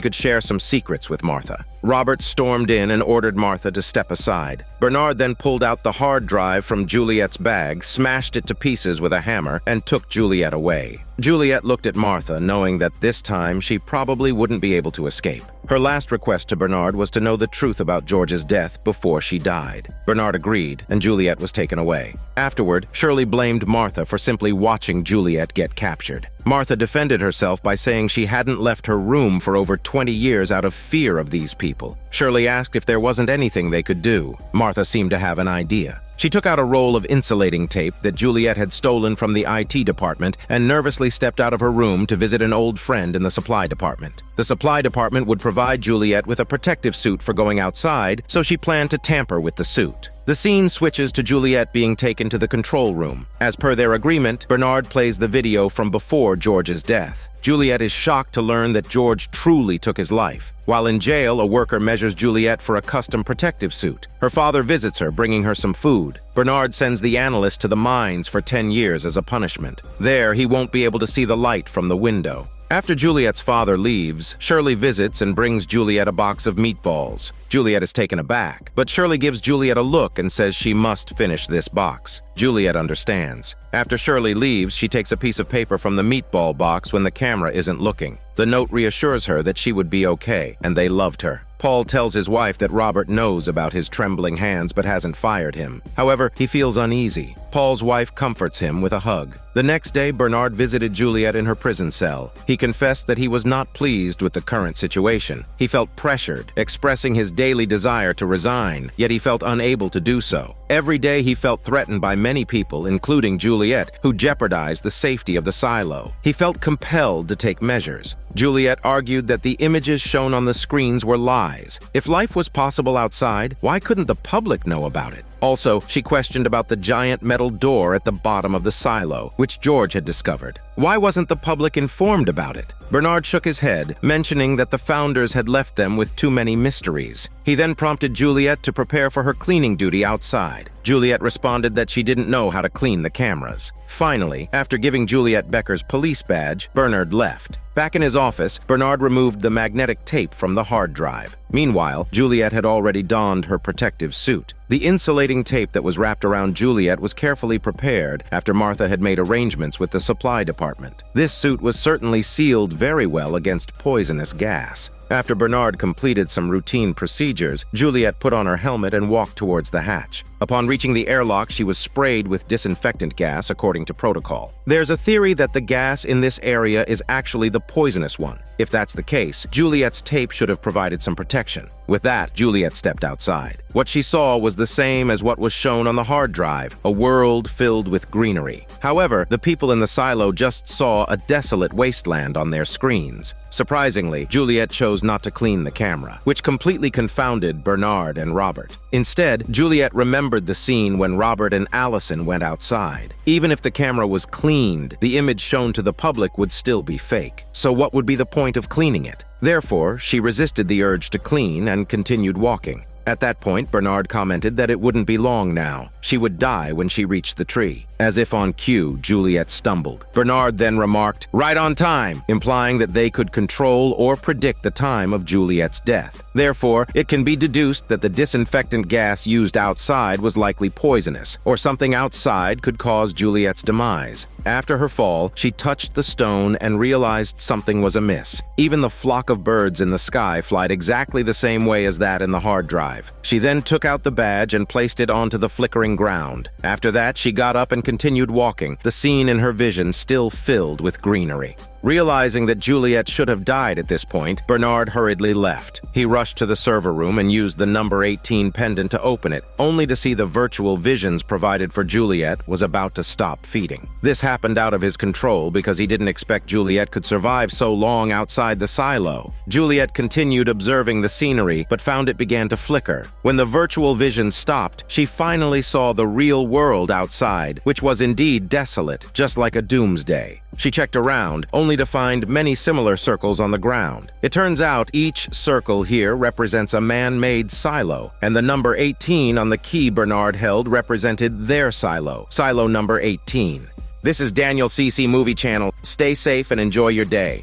Speaker 1: could share some secrets with Martha. Robert stormed in and ordered Martha to step aside. Bernard then pulled out the hard drive from Juliet's bag, smashed it to pieces with a hammer, and took Juliet away. Juliet looked at Martha, knowing that this time she probably wouldn't be able to escape. Her last request to Bernard was to know the truth about George's death before she died. Bernard agreed, and Juliet was taken away. Afterward, Shirley blamed Martha for simply watching Juliet get captured. Martha defended herself by saying she hadn't left her room for over 20 years out of fear of these people. Shirley asked if there wasn't anything they could do. Martha seemed to have an idea. She took out a roll of insulating tape that Juliet had stolen from the IT department and nervously stepped out of her room to visit an old friend in the supply department. The supply department would provide Juliet with a protective suit for going outside, so she planned to tamper with the suit. The scene switches to Juliet being taken to the control room. As per their agreement, Bernard plays the video from before George's death. Juliet is shocked to learn that George truly took his life. While in jail, a worker measures Juliet for a custom protective suit. Her father visits her, bringing her some food. Bernard sends the analyst to the mines for 10 years as a punishment. There, he won't be able to see the light from the window. After Juliet's father leaves, Shirley visits and brings Juliet a box of meatballs. Juliet is taken aback, but Shirley gives Juliet a look and says she must finish this box. Juliet understands. After Shirley leaves, she takes a piece of paper from the meatball box when the camera isn't looking. The note reassures her that she would be okay, and they loved her. Paul tells his wife that Robert knows about his trembling hands but hasn't fired him. However, he feels uneasy. Paul's wife comforts him with a hug. The next day, Bernard visited Juliet in her prison cell. He confessed that he was not pleased with the current situation. He felt pressured, expressing his daily desire to resign, yet he felt unable to do so. Every day he felt threatened by many people, including Juliet, who jeopardized the safety of the silo. He felt compelled to take measures. Juliet argued that the images shown on the screens were lies. If life was possible outside, why couldn't the public know about it? Also, she questioned about the giant metal door at the bottom of the silo, which George had discovered. Why wasn't the public informed about it? Bernard shook his head, mentioning that the founders had left them with too many mysteries. He then prompted Juliet to prepare for her cleaning duty outside. Juliet responded that she didn't know how to clean the cameras. Finally, after giving Juliet Becker's police badge, Bernard left. Back in his office, Bernard removed the magnetic tape from the hard drive. Meanwhile, Juliet had already donned her protective suit. The insulating tape that was wrapped around Juliet was carefully prepared after Martha had made arrangements with the supply department. This suit was certainly sealed very well against poisonous gas. After Bernard completed some routine procedures, Juliet put on her helmet and walked towards the hatch. Upon reaching the airlock, she was sprayed with disinfectant gas according to protocol. There's a theory that the gas in this area is actually the poisonous one. If that's the case, Juliet's tape should have provided some protection. With that, Juliet stepped outside. What she saw was the same as what was shown on the hard drive, a world filled with greenery. However, the people in the silo just saw a desolate wasteland on their screens. Surprisingly, Juliet chose not to clean the camera, which completely confounded Bernard and Robert. Instead, Juliet remembered the scene when Robert and Allison went outside. Even if the camera was cleaned, the image shown to the public would still be fake. So what would be the point of cleaning it? Therefore, she resisted the urge to clean and continued walking. At that point, Bernard commented that it wouldn't be long now. She would die when she reached the tree. As if on cue, Juliet stumbled. Bernard then remarked, "Right on time," implying that they could control or predict the time of Juliet's death. Therefore, it can be deduced that the disinfectant gas used outside was likely poisonous, or something outside could cause Juliet's demise. After her fall, she touched the stone and realized something was amiss. Even the flock of birds in the sky flied exactly the same way as that in the hard drive. She then took out the badge and placed it onto the flickering ground. After that, she got up and continued walking, the scene in her vision still filled with greenery. Realizing that Juliet should have died at this point, Bernard hurriedly left. He rushed to the server room and used the number 18 pendant to open it, only to see the virtual visions provided for Juliet was about to stop feeding. This happened out of his control because he didn't expect Juliet could survive so long outside the silo. Juliet continued observing the scenery, but found it began to flicker. When the virtual vision stopped, she finally saw the real world outside, which was indeed desolate, just like a doomsday. She checked around, only to find many similar circles on the ground. It turns out each circle here represents a man-made silo, and the number 18 on the key Bernard held represented their silo, silo number 18. This is Daniel CC Movie Channel. Stay safe and enjoy your day.